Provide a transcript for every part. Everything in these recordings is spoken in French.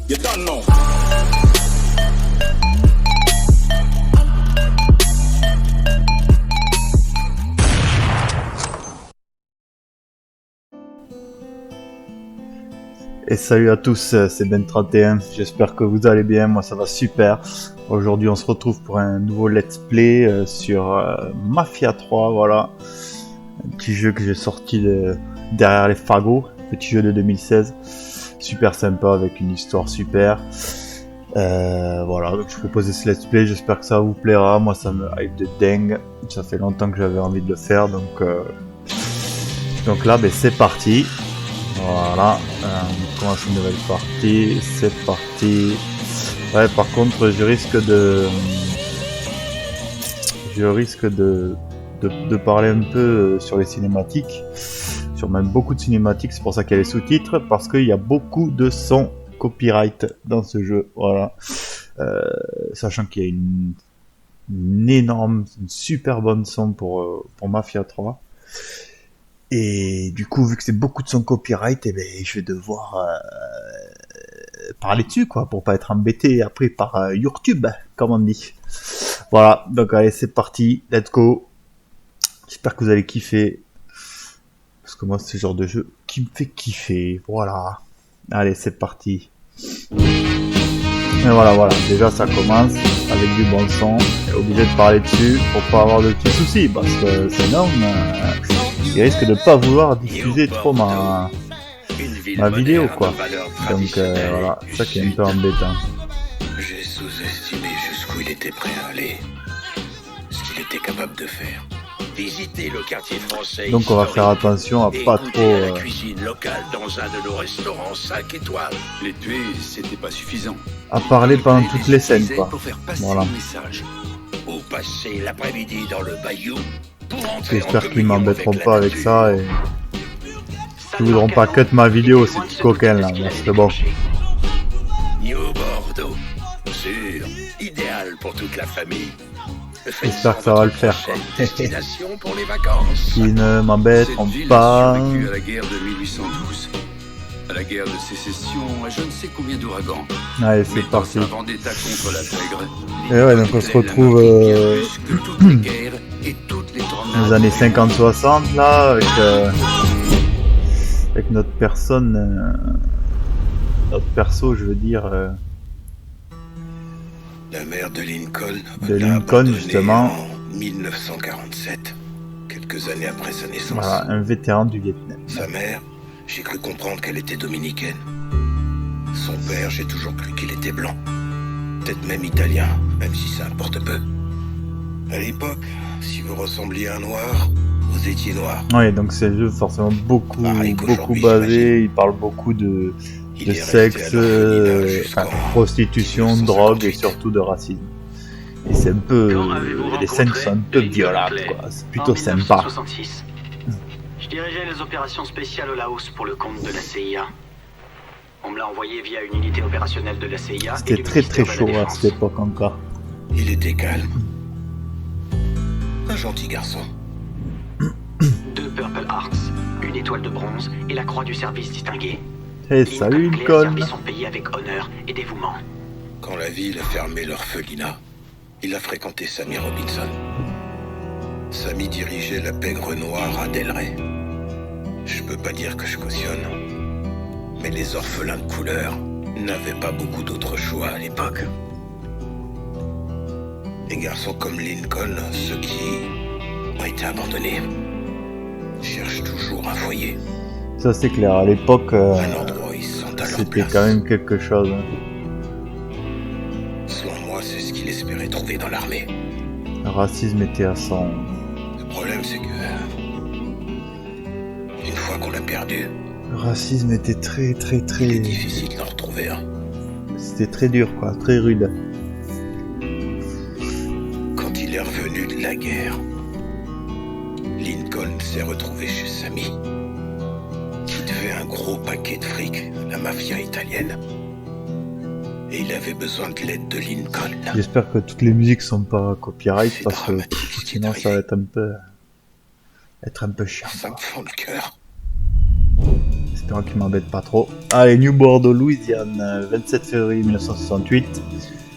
You don't know. Et salut à tous, c'est Ben31, j'espère que vous allez bien, moi ça va super. Aujourd'hui on se retrouve pour un nouveau let's play sur Mafia 3, voilà. Un petit jeu que j'ai sorti derrière les fagots, petit jeu de 2016, super sympa avec une histoire super. Voilà, donc je proposais ce let's play, j'espère que ça vous plaira, moi ça me hype de dingue, ça fait longtemps que j'avais envie de le faire, donc là c'est parti. Voilà, on commence une nouvelle partie, c'est parti. Ouais, par contre, je risque de parler un peu sur les cinématiques, sur même beaucoup de cinématiques, c'est pour ça qu'il y a les sous-titres, parce qu'il y a beaucoup de sons copyright dans ce jeu, voilà. Sachant qu'il y a une super bonne son pour Mafia 3. Et du coup, vu que c'est beaucoup de son copyright, je vais devoir parler dessus, quoi, pour pas être embêté après par YouTube, comme on dit. Voilà, donc allez, c'est parti, let's go. J'espère que vous allez kiffer, parce que moi, c'est ce genre de jeu qui me fait kiffer, voilà. Allez, c'est parti. Et voilà, déjà ça commence avec du bon son. On est obligé de parler dessus pour pas avoir de petits soucis, parce que sinon... il risque de pas vouloir diffuser trop ma vidéo, quoi. Donc voilà, ça qui est un peu embêtant. J'ai sous-estimé jusqu'où il était prêt à aller, ce qu'il était capable de faire. Visiter le quartier français. Donc on va faire attention à pas trop. La cuisine locale dans un de nos restaurants 5 étoiles. Les tuer, c'était pas suffisant. À parler pendant toutes les scènes, quoi. Voilà. Ou passer l'après-midi dans le bayou. J'espère qu'ils m'embêteront pas avec ça et qu'ils voudront pas cut ma vidéo, ces petits coquins là, c'est bon. New Bordeaux, sûr, idéal pour toute la famille. J'espère que ça va le faire, quoi. Destination pour les vacances. Qui ne m'embêteront pas. A survécu à la guerre de 1812, à la guerre de sécession, à je ne sais combien d'ouragans. Allez, c'est parti. Un vendetta contre la pègre. Et ouais, donc on se retrouve dans les années 50-60 là, avec notre perso, je veux dire. La mère de Lincoln. Justement. En 1947, quelques années après sa naissance. Voilà, un vétéran du Vietnam. Sa mère, j'ai cru comprendre qu'elle était dominicaine. Son père, j'ai toujours cru qu'il était blanc. Peut-être même italien, même si ça importe peu. À l'époque, si vous ressembliez à un noir, vous étiez noir. Oui, donc c'est un jeu forcément beaucoup basé, il parle beaucoup de sexe, prostitution, drogue et surtout de racisme. Et c'est un peu... les scènes sont un peu violentes, quoi. C'est plutôt sympa. Je dirigeais les opérations spéciales au Laos pour le compte de la CIA. On me l'a envoyé via une unité opérationnelle de la CIA. C'était très chaud à cette époque encore. Il était calme. Un gentil garçon. 2 Purple Hearts, une étoile de bronze et la croix du service distingué. Hey, salut Lincoln. Ils sont payés avec honneur et dévouement. Quand la ville a fermé l'orphelinat, il a fréquenté Sammy Robinson. Sammy dirigeait la pègre noire à Delray. Je peux pas dire que je cautionne, mais les orphelins de couleur n'avaient pas beaucoup d'autres choix à l'époque. Les garçons comme Lincoln, ceux qui ont été abandonnés, cherchent toujours un foyer. Ça c'est clair, à l'époque, un endroit où ils sont à leur c'était place. quand même quelque chose. Selon moi, c'est ce qu'il espérait trouver dans l'armée. Le racisme était à son... Le problème, c'est que... une fois qu'on l'a perdu... Le racisme était très... il est difficile d'en retrouver un. C'était très dur, quoi, très rude. Quand il est revenu de la guerre, Lincoln s'est retrouvé chez Sammy, qui devait un gros paquet de fric à la mafia italienne. Et il avait besoin de l'aide de Lincoln. J'espère que toutes les musiques sont pas copyright, parce que sinon ça va être un peu chiant. Ça me fend le cœur. Espérons qu'il m'embête pas trop. Allez, New Bordeaux, Louisiane, 27 février 1968.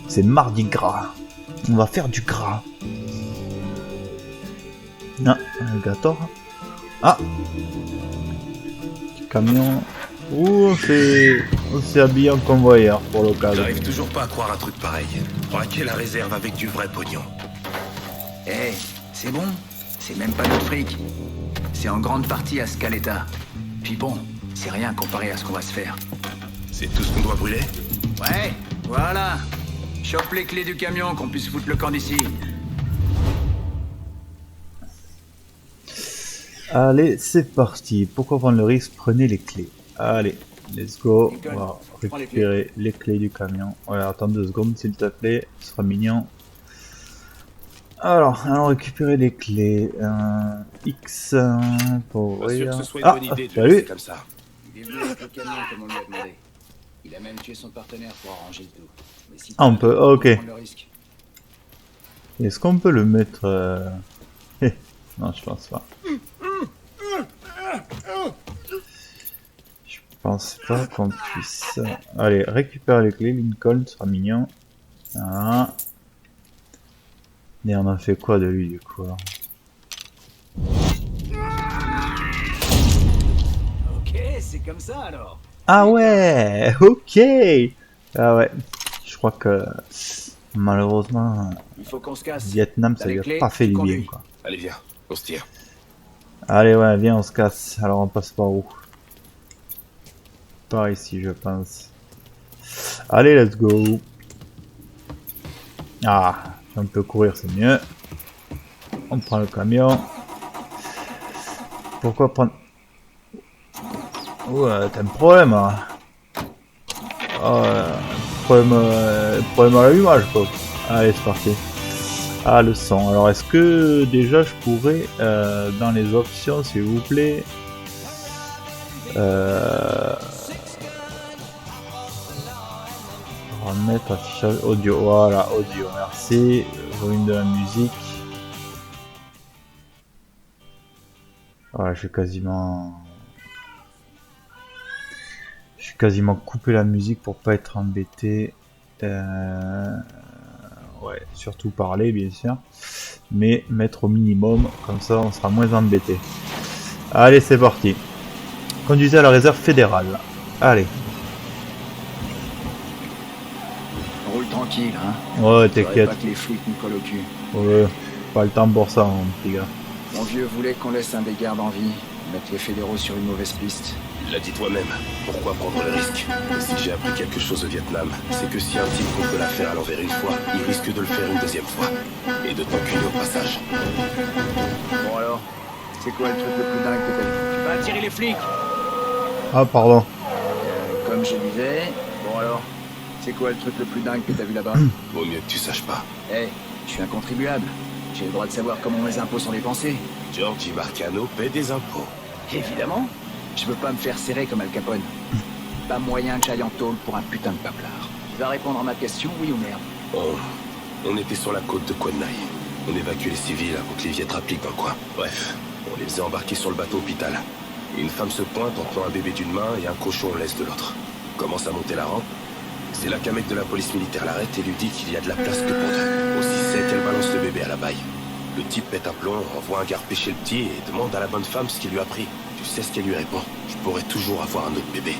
C'est mardi gras. On va faire du gras. Ah, alligator. Ah, camion. Ouh, on s'est habillé en convoyeur pour l'occasion. J'arrive toujours pas à croire un truc pareil. Braquer la réserve avec du vrai pognon. Eh, c'est bon. C'est même pas notre fric. C'est en grande partie à Scaletta. Puis bon, c'est rien comparé à ce qu'on va se faire. C'est tout ce qu'on doit brûler? Ouais, voilà. Chope les clés du camion qu'on puisse foutre le camp d'ici. Allez, c'est parti. Pourquoi prendre le risque? Prenez les clés. Allez, let's go. On va récupérer les clés du camion. Ouais, attends 2 secondes s'il te plaît. Ce sera mignon. Alors, allons récupérer les clés. X pour Pas sûr ouvrir. que ce soit une Ah, bonne idée de salut. laisser comme ça. Il est venu avec le camion comme on lui a demandé. Il a même tué son partenaire pour arranger le tout. Mais si Ah, on peut, ok. prendre le risque. Est-ce qu'on peut le mettre Non, je pense pas. Je pense pas qu'on puisse. Allez, récupère les clés, Lincoln, ce sera mignon. Voilà. Et on en fait quoi de lui du coup alors? Ok, c'est comme ça alors. Ah ouais, ok. Ah ouais, je crois que malheureusement Il faut qu'on se casse. Vietnam ça T'as les lui a clés, pas fait tu du bien conduis. quoi. Allez, viens, on se tire. Allez ouais, viens on se casse. Alors on passe par où? Par ici je pense. Allez let's go. Ah, si on peut courir c'est mieux. On prend le camion. Pourquoi prendre... Ouais, t'as un problème hein. Problème à l'allumage quoi. Allez c'est parti. Ah le son. Alors est-ce que déjà je pourrais dans les options s'il vous plaît remettre affichage audio. Voilà audio merci. Volume de la musique. Voilà, je suis quasiment coupé la musique pour pas être embêté. Ouais, surtout parler bien sûr, mais mettre au minimum, comme ça on sera moins embêté. Allez, c'est parti. Conduisez à la réserve fédérale. Allez. On roule tranquille, hein. Ouais, Faudrait t'inquiète. pas que les flics nous collent au cul. Ouais, pas le temps pour ça, mon petit gars. Mon vieux voulait qu'on laisse un des gardes en vie, mettre les fédéraux sur une mauvaise piste. Tu l'as dit toi-même. Pourquoi prendre le risque? Et si j'ai appris quelque chose au Vietnam, c'est que si un type contre l'affaire à l'envers une fois, il risque de le faire une deuxième fois. Et de t'enculer au passage. Bon alors, c'est quoi le truc le plus dingue que t'as vu? Tu vas attirer les flics. Ah, pardon. Comme je disais, bon alors, c'est quoi le truc le plus dingue que t'as vu là-bas? Vaut mieux que tu saches pas. Eh, je suis un contribuable. J'ai le droit de savoir comment mes impôts sont dépensés. Giorgi Marcano paie des impôts. Évidemment. Je veux pas me faire serrer comme Al Capone. Pas moyen que j'aille en tôle pour un putain de paplard. Tu vas répondre à ma question, oui ou merde? On était sur la côte de Quad Nai. On évacuait les civils avant que les Viet rappliquent dans le coin. Bref, on les faisait embarquer sur le bateau hôpital. Et une femme se pointe en tenant un bébé d'une main et un cochon en laisse de l'autre. Commence à monter la rampe. C'est là qu'un mec de la police militaire l'arrête et lui dit qu'il y a de la place que pour deux. Aussi sec qu'elle balance le bébé à la baille. Le type pète un plomb, envoie un gars repêcher le petit et demande à la bonne femme ce qu'il lui a pris. Tu sais ce qu'elle lui répond? Je pourrais toujours avoir un autre bébé.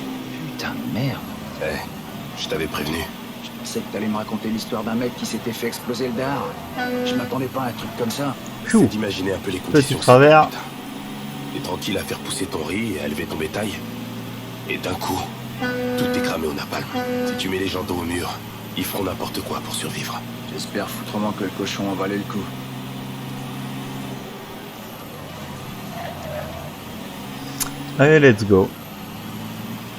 Putain de merde. Eh, je t'avais prévenu. Je pensais que t'allais me raconter l'histoire d'un mec qui s'était fait exploser le dard. Je m'attendais pas à un truc comme ça. C'est d'imaginer un peu les conditions. Petit travers. Putain. T'es tranquille à faire pousser ton riz et à élever ton bétail. Et d'un coup, tout est cramé au napalm. Si tu mets les gens dos au mur, ils feront n'importe quoi pour survivre. J'espère foutrement que le cochon en valait le coup. Allez, let's go.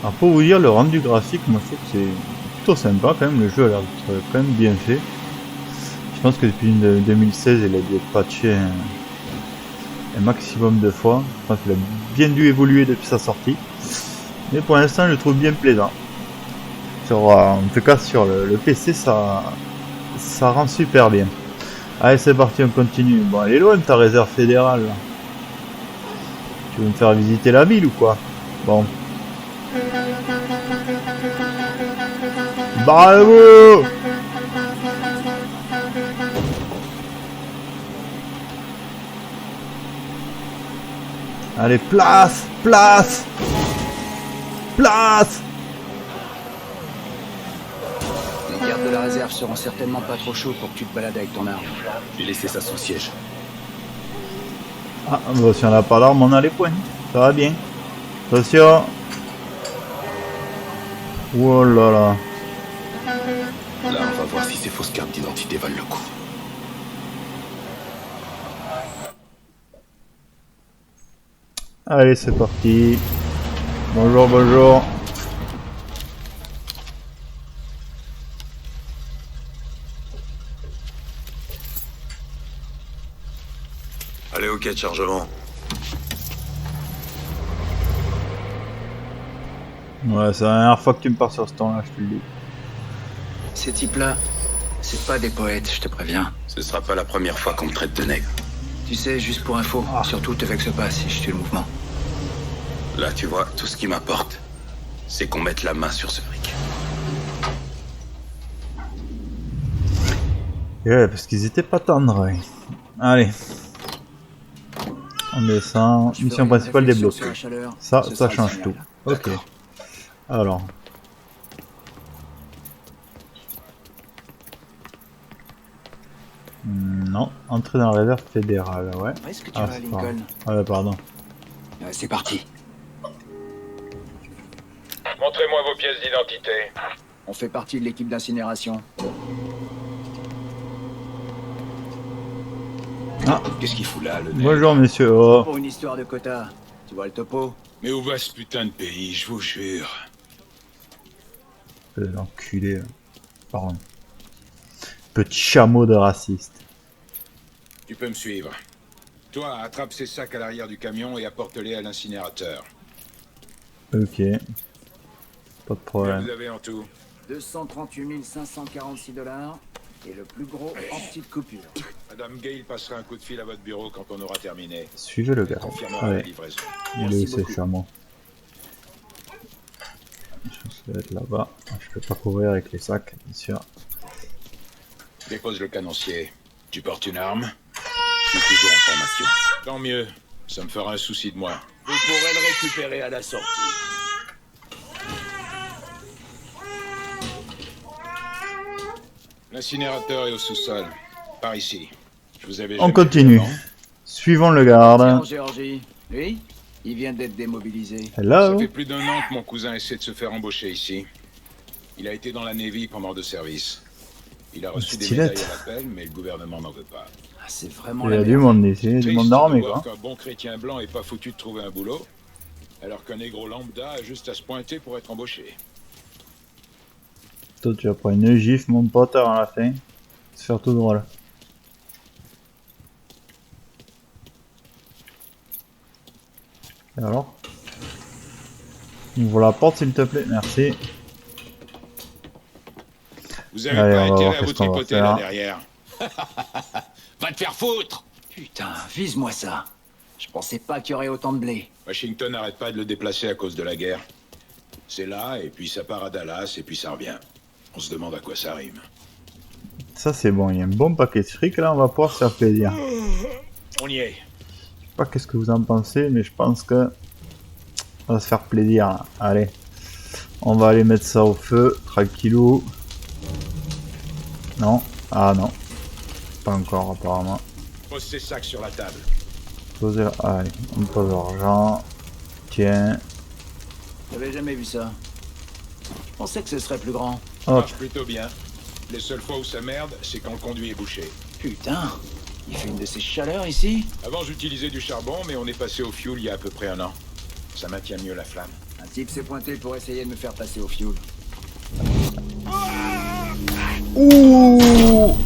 Alors pour vous dire, le rendu graphique, moi je trouve que c'est plutôt sympa quand même, le jeu a l'air d'être quand même bien fait. Je pense que depuis 2016, il a dû être patché un maximum de fois. Je pense qu'il a bien dû évoluer depuis sa sortie. Mais pour l'instant, je le trouve bien plaisant. En tout cas, sur le PC, ça rend super bien. Allez, c'est parti, on continue. Bon, elle est loin ta réserve fédérale là. Tu veux me faire visiter la ville ou quoi? Bon. Barrez-vous! Allez, place! Place! Place! Les gardes de la réserve seront certainement pas trop chauds pour que tu te balades avec ton arme. J'ai laissé ça sous siège. Ah, bah, si on n'a pas d'arme, on a les points. Ça va bien. Attention! Oh là là! Là, on va voir si ces fausses cartes d'identité valent le coup. Allez, c'est parti. Bonjour, bonjour. Allez, au quai de chargement. Ouais, c'est la dernière fois que tu me pars sur ce temps-là, je te le dis. Ces types-là, c'est pas des poètes, je te préviens. Ce sera pas la première fois qu'on me traite de nègre. Tu sais, juste pour info, surtout te vexe pas si je tue le mouvement. Là, tu vois, tout ce qui m'importe, c'est qu'on mette la main sur ce fric. Ouais, parce qu'ils étaient pas tendres. Ouais. Allez. On descend. Mission principale débloquée. Ça change tout. Ok. Alors. Non, entrer dans la réserve fédérale, ouais. Où est-ce que tu Ah, vas, c'est Lincoln? pas... Ouais, pardon. C'est parti. Montrez-moi vos pièces d'identité. On fait partie de l'équipe d'incinération. Ah, Qu'est-ce qu'il fout là, le nègre? bonjour monsieur. Oh. Pour une histoire de quota. Tu vois le topo? Mais où va ce putain de pays, je vous jure? L'enculé. Pardon. Petit chameau de raciste. Tu peux me suivre. Toi, attrape ces sacs à l'arrière du camion et apporte-les à l'incinérateur. Ok. Pas de problème. Vous avez en tout 238 546 $. Et le plus gros en petite coupure. Madame Gale passera un coup de fil à votre bureau quand on aura terminé. Suivez le gars. Confirmera la Allez. livraison. Il est Merci où ce beaucoup. chameau? Je vais être là-bas. Je peux pas courir avec les sacs, bien sûr. Dépose le canoncier. Tu portes une arme? Je suis toujours en formation. Tant mieux. Ça me fera un souci de moi. Vous pourrez le récupérer à la sortie. L'incinérateur est au sous-sol. Par ici. Je vous avais On jamais continue. vu avant. Suivons le Tiens, en garde. Géorgie. Lui, il vient d'être démobilisé. Ça Hello. fait plus d'1 an que mon cousin essaie de se faire embaucher ici. Il a été dans la Navy pendant 2 services. Il a reçu des Stylette. médailles à l'appel, mais le gouvernement n'en veut pas. Ah, c'est vraiment Il y la a du merde. monde ici, du Triste monde de d'armée voir quoi. qu'un bon chrétien blanc est pas foutu de trouver un boulot, alors qu'un négro lambda a juste à se pointer pour être embauché. Toi tu vas prendre une gifle mon pote à la fin. Se faire tout drôle. Et alors? Ouvre la porte s'il te plaît, merci. Vous avez Allez, pas on va intérêt voir à qu'est-ce vous qu'on va tripoter faire. là derrière. Va te faire foutre! Putain, vise-moi ça. Je pensais pas qu'il y aurait autant de blé. Washington n'arrête pas de le déplacer à cause de la guerre. C'est là, et puis ça part à Dallas, et puis ça revient. On se demande à quoi ça rime. Ça c'est bon, il y a un bon paquet de fric là, on va pouvoir se faire plaisir. On y est. Je sais pas qu'est-ce que vous en pensez, mais je pense que on va se faire plaisir. Là. Allez, on va aller mettre ça au feu, tranquillou. Non, ah non, pas encore apparemment. Pose ces sacs sur la table. Poser, allez, on pose l'argent. Tiens, J'avais jamais vu ça. Je pensais que ce serait plus grand. Ça hop, marche plutôt bien. Les seules fois où ça merde, c'est quand le conduit est bouché. Putain, il fait une de ces chaleurs ici. Avant, j'utilisais du charbon, mais on est passé au fioul il y a à peu près 1 an. Ça maintient mieux la flamme. Un type s'est pointé pour essayer de me faire passer au fioul. ouh,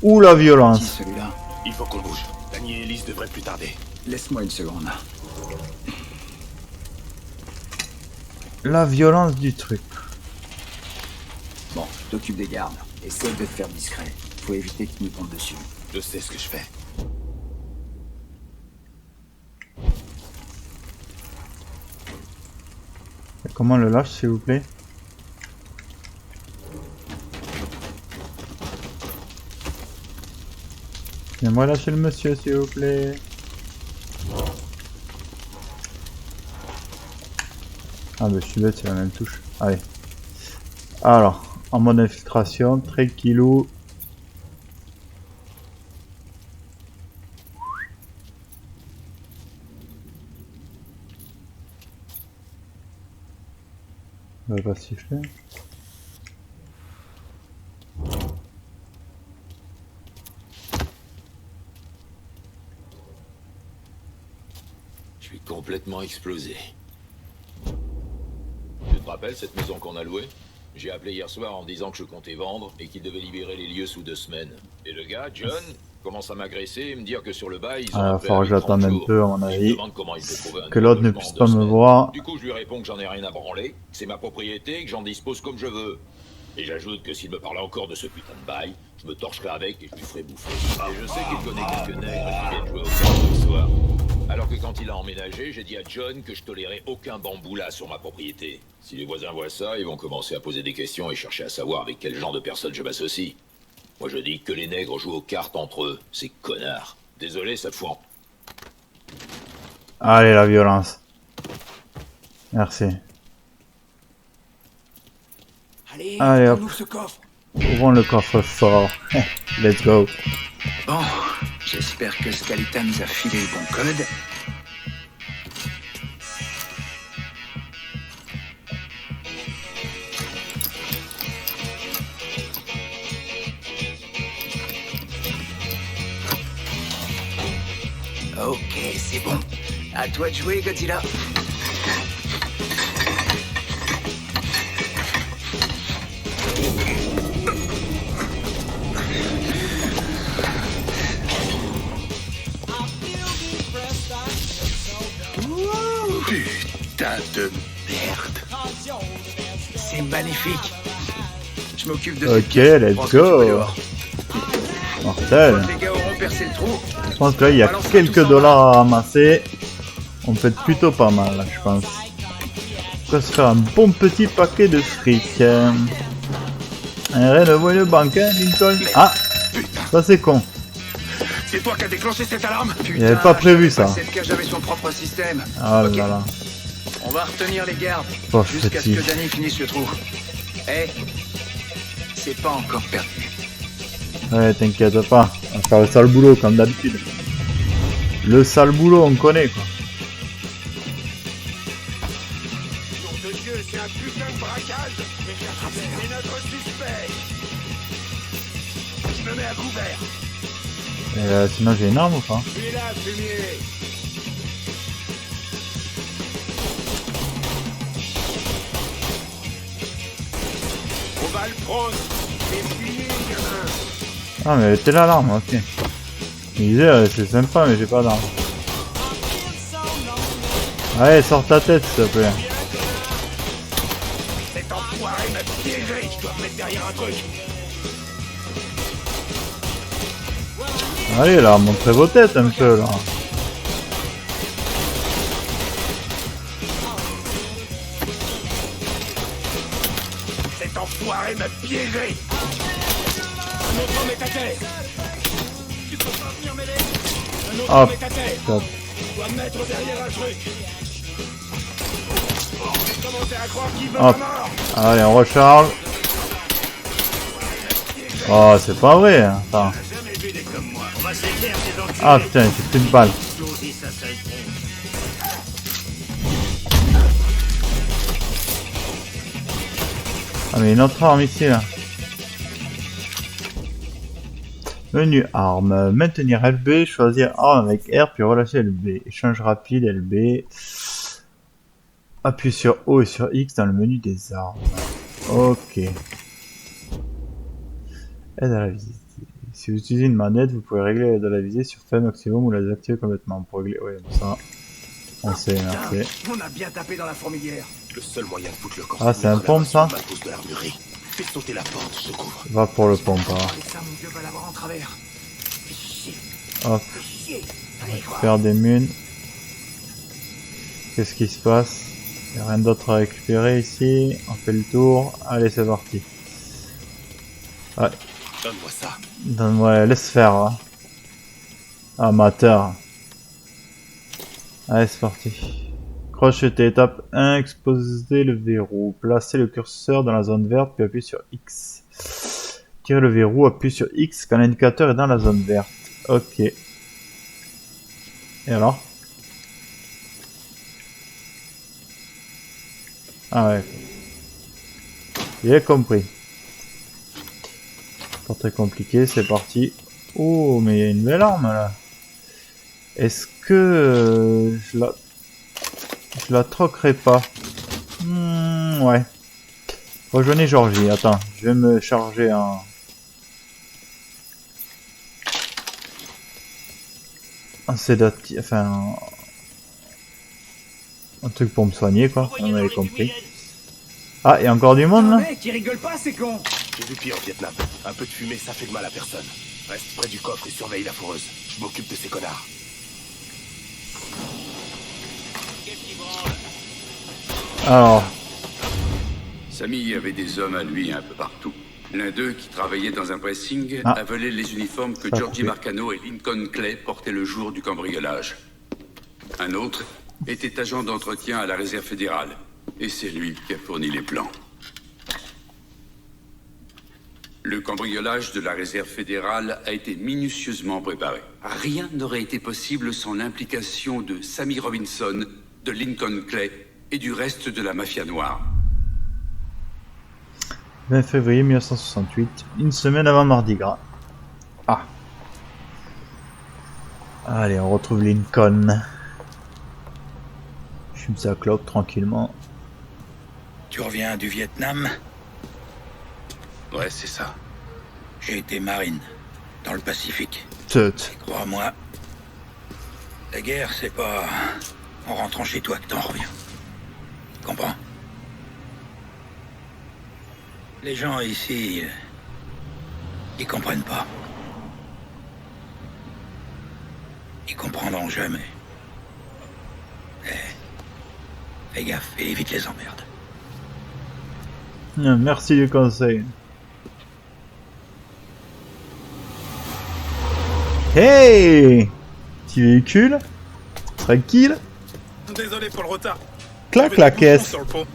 ouh la Qui violence. celui-là? Il faut qu'on bouge. Danny et Elise devraient plus tarder. Laisse-moi une seconde. La violence du truc. Bon, je t'occupe des gardes. Essaye de te faire discret. Faut éviter qu'ils nous tombent dessus. Je sais ce que je fais. Comment le lâche s'il vous plaît? Viens-moi lâcher le monsieur, s'il vous plaît. Ah bah je suis bête, c'est la même touche. Allez. Alors, en mode infiltration, tranquillou. On va pas siffler. Je suis complètement explosé. Tu te rappelles cette maison qu'on a louée? J'ai appelé hier soir en disant que je comptais vendre et qu'il devait libérer les lieux sous 2 semaines. Et le gars, John, commence à m'agresser et me dire que sur le bail, ils ont Alors, un il faudra que préavis de 30 j'attende un jours. peu, à mon Il me avis. demande comment il peut trouver un Que nouveau l'autre ne logement puisse en pas 2 me semaines. voir. Du coup, je lui réponds que j'en ai rien à branler, que c'est ma propriété et que j'en dispose comme je veux. Et j'ajoute que s'il me parlait encore de ce putain de bail, je me torcherai avec et je lui ferai bouffer. Et je sais qu'il connaît quelques nègres qui viennent jouer au cartes ce soir. Alors que quand il a emménagé, j'ai dit à John que je tolérais aucun bamboula sur ma propriété. Si les voisins voient ça, ils vont commencer à poser des questions et chercher à savoir avec quel genre de personne je m'associe. Moi je dis que les nègres jouent aux cartes entre eux, ces connards. Désolé, ça te fout en... Allez, la violence. Merci. Allez hop. Ouvre ce coffre. Ouvrons le coffre fort. Let's go. Bon, j'espère que Scalita nous a filé le bon code. Ok, c'est bon. À toi de jouer, Godzilla. Putain de merde. C'est magnifique. Je m'occupe de Ok, cette let's pièce. Prends ce que tu go. peux dehors. Mortel. Quand les gars auront percé le trou, Je pense que là, il y a quelques dollars à ramasser. On peut être plutôt pas mal, là, je pense. Ça serait un bon petit paquet de fric. Rien de voir une banque, hein, Lincoln. Ah, ça c'est con. c'est toi qui as déclenché cette alarme. Il avait pas prévu ça. Cette cage avait son propre système. Ah Ok. là là. On va retenir les gardes Pauvre jusqu'à ce petit. que Danny finisse le trou. Eh, c'est pas encore perdu. Ouais, t'inquiète pas. On va faire le sale boulot comme d'habitude. Le sale boulot, on connaît quoi. Nom de Dieu, c'est un putain de braquage. C'est notre suspect. Je me mets à couvert. Sinon j'ai une arme ou pas? Je suis là, fumier. On va le prendre. C'est fini, gamin. Ah mais elle était là l'arme, ok. Je me disais, c'est sympa mais j'ai pas d'arme. Allez, sors ta tête s'il te plaît. Cet enfoiré m'a piégé. Je dois me mettre derrière un truc. Allez là, montrez vos têtes un peu là. Cet enfoiré m'a piégé. Un autre homme est à terre. Tu peux pas venir m'aider. Un autre Hop. homme est à terre. Top. Je dois me mettre derrière un truc. J'ai commencé à croire qu'il veut Hop. ma mort. Allez, on recharge. Oh, c'est pas vrai. Hein. Attends. Jamais vu des comme moi. On va s'éclaire ces enculés. Ah putain, c'est plus de balle. Exploser sa seule tronche. Ah mais une autre arme ici là. Menu arme. Maintenir LB, choisir arme avec R puis relâcher LB. Échange rapide LB. Appuie sur O et sur X dans le menu des armes. Ok. Aide à la visée. Si vous utilisez une manette, vous pouvez régler l'aide à la visée sur faible maximum ou la désactiver complètement. Pour régler, ouais, ça. On sait, merci. On a bien tapé dans la fourmilière. Le seul moyen de foutre le corps. Ah, c'est un pompe ça? de l'armurerie. Fais sauter la porte, je couvre. Va pour le pompe. Hein. Et ça, mon vieux va l'avoir en travers. Hop, Chier. Allez, quoi. faire des munes. Qu'est-ce qui se passe? Il n'y a rien d'autre à récupérer ici. On fait le tour. Allez, c'est parti. Ouais, Donne-moi ça. donne-moi, laisse faire. Hein. Amateur. Allez, c'est parti. Crocheter, étape 1, exposer le verrou. Placez le curseur dans la zone verte, puis appuyez sur X. Tirez le verrou, appuyez sur X quand l'indicateur est dans la zone verte. Ok. Et alors? Ah ouais. J'ai compris. Pas très compliqué, c'est parti. Oh, mais il y a une belle arme là. Est-ce que je la troquerai pas? Ouais. Rejoignez Georgie. Attends, je vais me charger un sédatif, enfin un truc pour me soigner quoi. On avait compris. Ah, il y a encore du monde là? Mec, il rigole pas, c'est con. J'ai vu pire au Vietnam. Un peu de fumée, ça fait de mal à personne. Reste près du coffre et surveille la foreuse. Je m'occupe de ces connards. Alors, Samy avait des hommes à lui un peu partout. L'un d'eux, qui travaillait dans un pressing, Ah. a volé les uniformes que Ça a Georgie coupé. Marcano et Lincoln Clay portaient le jour du cambriolage. Un autre était agent d'entretien à la réserve fédérale. Et c'est lui qui a fourni les plans. Le cambriolage de la réserve fédérale a été minutieusement préparé. Rien n'aurait été possible sans l'implication de Sammy Robinson, de Lincoln Clay et du reste de la mafia noire. 20 février 1968, une semaine avant Mardi Gras. Ah. Allez, on retrouve Lincoln. Je fume sa clope tranquillement. Tu reviens du Vietnam? Ouais, c'est ça. J'ai été marine, dans le Pacifique. Tut. Crois-moi, la guerre, c'est pas en rentrant chez toi que t'en reviens. Comprends? Les gens ici, ils comprennent pas. Ils comprendront jamais. Fais gaffe et évite les emmerdes. Merci du conseil. Hey! Petit véhicule. Tranquille. Désolé pour le retard. Claque la caisse. Sur le pont.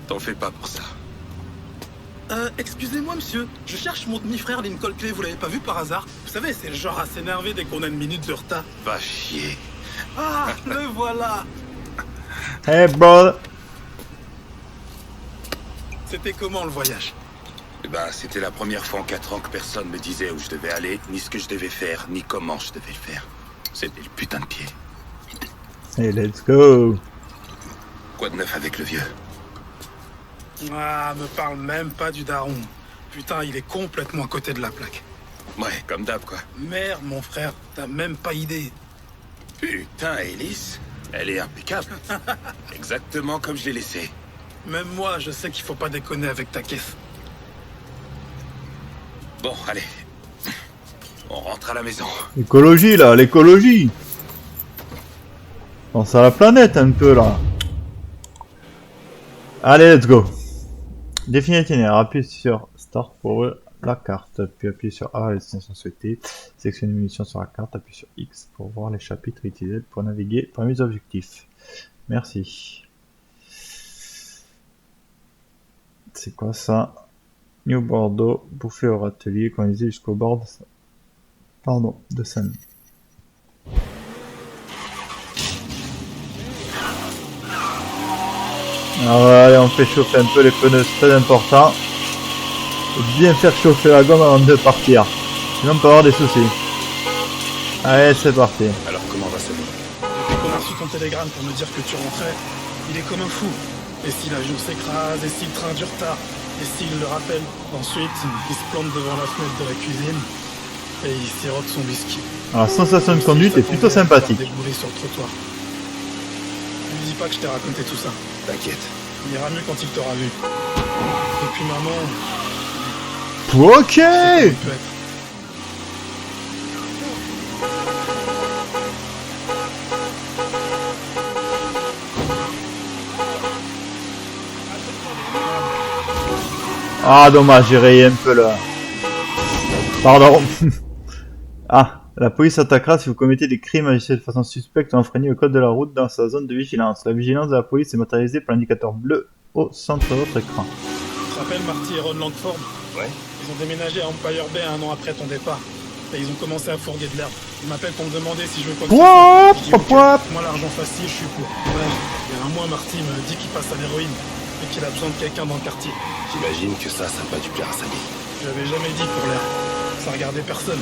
T'en fais pas pour ça. Excusez-moi, monsieur. Je cherche mon demi-frère Lincoln Clay. Vous l'avez pas vu par hasard? Vous savez, c'est le genre à s'énerver dès qu'on a une minute de retard. Va chier. Ah, le voilà. Hey, bro. C'était comment le voyage? Eh ben, c'était la première fois en 4 ans que personne me disait où je devais aller, ni ce que je devais faire, ni comment je devais le faire. C'était le putain de pied. Hey, let's go. Quoi de neuf avec le vieux? Ah, me parle même pas du daron. Putain, il est complètement à côté de la plaque. Ouais, comme d'hab, quoi. Merde, mon frère, t'as même pas idée. Putain, Alice, elle est impeccable. Exactement comme je l'ai laissée. Même moi, je sais qu'il faut pas déconner avec ta caisse. Bon, allez. On rentre à la maison. L'écologie là, l'écologie. Pense à la planète un peu là. Allez, let's go. Définir l'itinéraire, appuyez sur Start pour ouvrir la carte, puis appuyez sur A, la destination souhaitée. Sélectionnez une munition sur la carte, appuyez sur X pour voir les chapitres utilisés pour naviguer parmi les objectifs. Merci. C'est quoi ça? New Bordeaux, bouffée au râtelier, conduisez jusqu'au bord de ça. Pardon, de Seine. Alors allez, on fait chauffer un peu les pneus, c'est très important. Faut bien faire chauffer la gomme avant de partir. Sinon on peut avoir des soucis. Allez, c'est parti. Alors, comment va ce monde? Depuis qu'on a reçu ton télégramme pour me dire que tu rentrais, il est comme un fou. Et si l'avion s'écrase, et si le train a du retard, et s'il le rappelle. Ensuite, il se plante devant la fenêtre de la cuisine, et il sirote son whisky. Alors, sensation de conduite est plutôt sympathique. Débouler sur le trottoir. Lui dis pas que je t'ai raconté tout ça. T'inquiète. Il ira mieux quand il t'aura vu. Et puis maman, Ok. il peut être. Ah dommage, j'ai rayé un peu là. Pardon. Ah, La police attaquera si vous commettez des crimes, agissez de façon suspecte ou enfreignez le code de la route dans sa zone de vigilance. La vigilance de la police est matérialisée par l'indicateur bleu au centre de votre écran. Tu te rappelles Marty et Ron Langford? Ouais. Ils ont déménagé à Empire Bay 1 an après ton départ. Et ils ont commencé à fourguer de l'herbe. Ils m'appellent pour me demander si je veux quoi que ce soit. Je dis, ok. Moi, l'argent facile, je suis pour. Bref, il y a un mois, Marty me dit qu'il passe à l'héroïne et qu'il a besoin de quelqu'un dans le quartier. J'imagine que ça n'a pas dû plaire à Samy. Je l'avais jamais dit pour l'herbe. Ça regardait personne.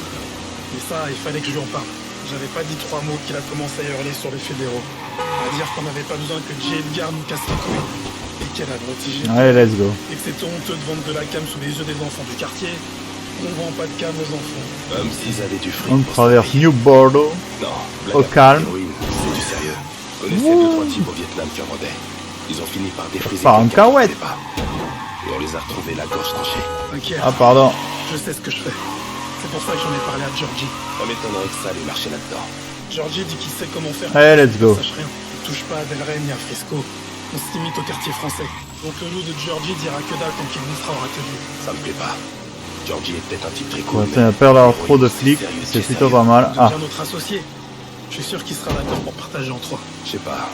Mais ça, il fallait que je lui en parle. J'avais pas dit 3 mots qu'il a commencé à hurler sur les fédéraux. À dire qu'on n'avait pas besoin que Jay Edgar nous casse les couilles. Et qu'elle a protégé. Allez, let's go. Et que c'était honteux de vendre de la cam sous les yeux des enfants du quartier. On vend pas de cam aux enfants. Comme s'ils avaient du fric. On traverse New Bordeaux. Non, Au calme. Héroïne, c'est du sérieux. Connaissais 2-3 types au Vietnam qui en vendaient. Ils ont fini par défriser. Par un quelqu'un cahuète. qui savait pas. Et on les a retrouvés la gorge tranchée. T'inquiète, Ah, pardon. je sais ce que je fais. C'est pour ça que j'en ai parlé à Georgie. Ça m'étonnerait que ça allait marcher là-dedans. Georgie dit qu'il sait comment faire. Allez, let's go. Ça sache rien. Il touche pas à Del Rey ni à Frisco. On se limite au quartier français. Donc le loup de Georgie dira que dalle tant qu'il nous fera retenu. Ça me plaît pas. Georgie est peut-être un type très On cool. a peur d'avoir trop de flics, c'est plutôt pas mal. Ah, Devient notre associé. Je suis sûr qu'il sera d'accord pour partager en 3. Je sais pas.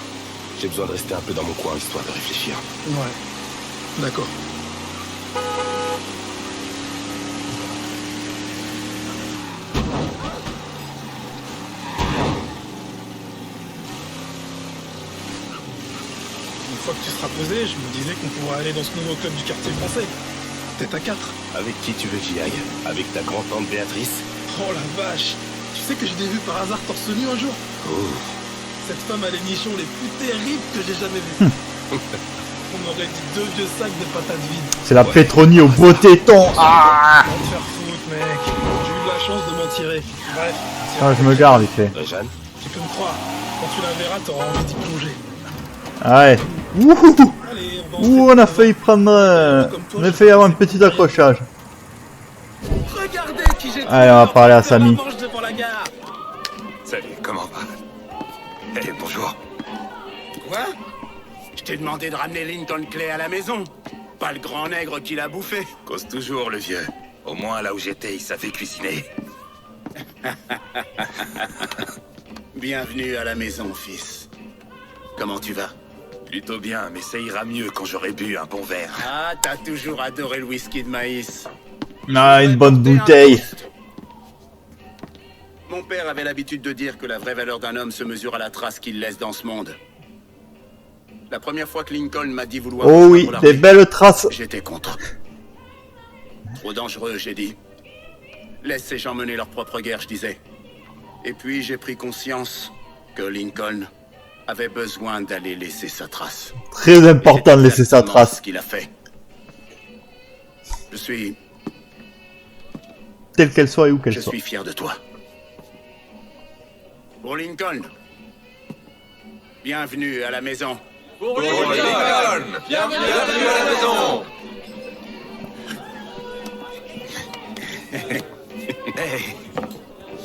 J'ai besoin de rester un peu dans mon coin histoire de réfléchir. Ouais. D'accord. Une fois que tu seras posé, je me disais qu'on pourrait aller dans ce nouveau club du quartier français. Peut-être à 4. Avec qui tu veux que j'y aille? Avec ta grand-tante Béatrice? Oh la vache! Tu sais que je l'ai vu par hasard torse nu un jour? Oh. Cette femme a les nichons les plus terribles que j'ai jamais vus. On aurait dit 2 vieux sacs de patates vides. c'est la Pétronie au beau téton. Ah, Va te faire foutre, mec. J'ai eu de la chance de m'en tirer. Bref. si ah je me garde vite fait. Jeanne? Tu peux me croire. Quand tu la verras, t'auras envie d'y plonger. Allez. Wouhou. Allez, on va Ouh, on a failli prendre... On a failli avoir un petit accrochage. Regardez qui j'ai Allez, on va parler à Samy. devant la gare. Salut, comment va? Eh, bonjour. Quoi? Je t'ai demandé de ramener Lincoln Clay à la maison. Pas le grand nègre qui l'a bouffé. Cause toujours, le vieux. Au moins, là où j'étais, il savait cuisiner. Bienvenue à la maison, fils. Comment tu vas? Plutôt bien, mais ça ira mieux quand j'aurai bu un bon verre. Ah, t'as toujours adoré le whisky de maïs. Ah, une bonne bouteille. Mon père avait l'habitude de dire que la vraie valeur d'un homme se mesure à la trace qu'il laisse dans ce monde. La première fois que Lincoln m'a dit vouloir... Oh oui, rejoindre des l'armée, belles traces. j'étais contre. Trop dangereux, j'ai dit. Laisse ces gens mener leur propre guerre, je disais. Et puis j'ai pris conscience que Lincoln avait besoin d'aller laisser sa trace. Très important de Et c'est laisser sa exactement trace. ce qu'il a fait. Je suis Telle qu'elle soit et où qu'elle Je soit. suis fier de toi. Pour Lincoln, bienvenue à la maison. Pour Lincoln! Bienvenue à la maison!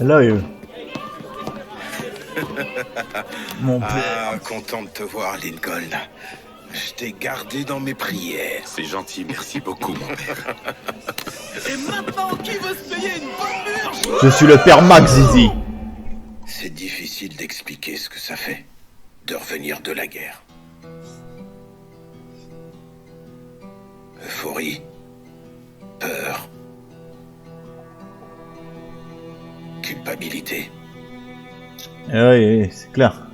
Là, mon père. Ah, content de te voir, Lincoln. Je t'ai gardé dans mes prières. C'est gentil, merci beaucoup, mon père. Et maintenant, qui veut se payer une bonne murge? Je suis le père Max Zizi. C'est difficile d'expliquer ce que ça fait de revenir de la guerre. Euphorie, peur, culpabilité. Eh oui, c'est clair.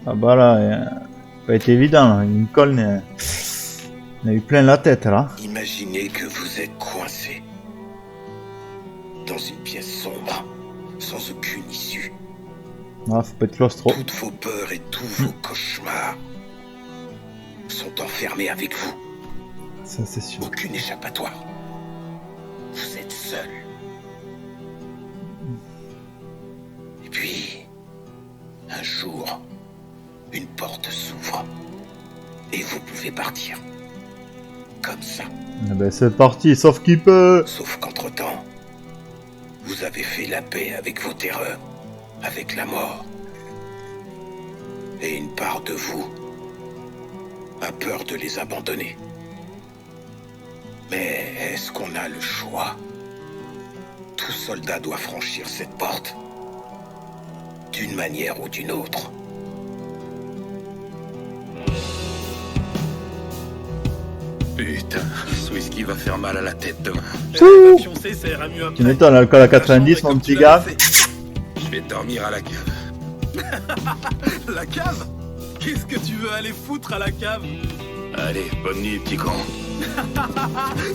Ah bah là, pas été évident. Là. Lincoln, on a eu plein la tête là. Imaginez que vous êtes coincé dans une pièce sombre, sans aucune issue. Ah, faut pas être claustro. Toutes vos peurs et tous vos cauchemars sont enfermés avec vous. Ça, c'est sûr. Aucune échappatoire. Vous êtes seul. Et puis, un jour, une porte s'ouvre et vous pouvez partir. Comme ça. Eh ben, c'est parti, sauf qu'il peut. Sauf qu'entre-temps, vous avez fait la paix avec vos terreurs, avec la mort. Et une part de vous a peur de les abandonner. Mais est-ce qu'on a le choix? Tout soldat doit franchir cette porte. d'une manière ou d'une autre. Putain, ce whisky va faire mal à la tête demain. Va pioncer, ça ira mieux après. Tu m'étonnes, l'alcool à 90, mon petit gars. Je vais dormir à la cave. La cave? Qu'est-ce que tu veux aller foutre à la cave? Allez, bonne nuit, petit con.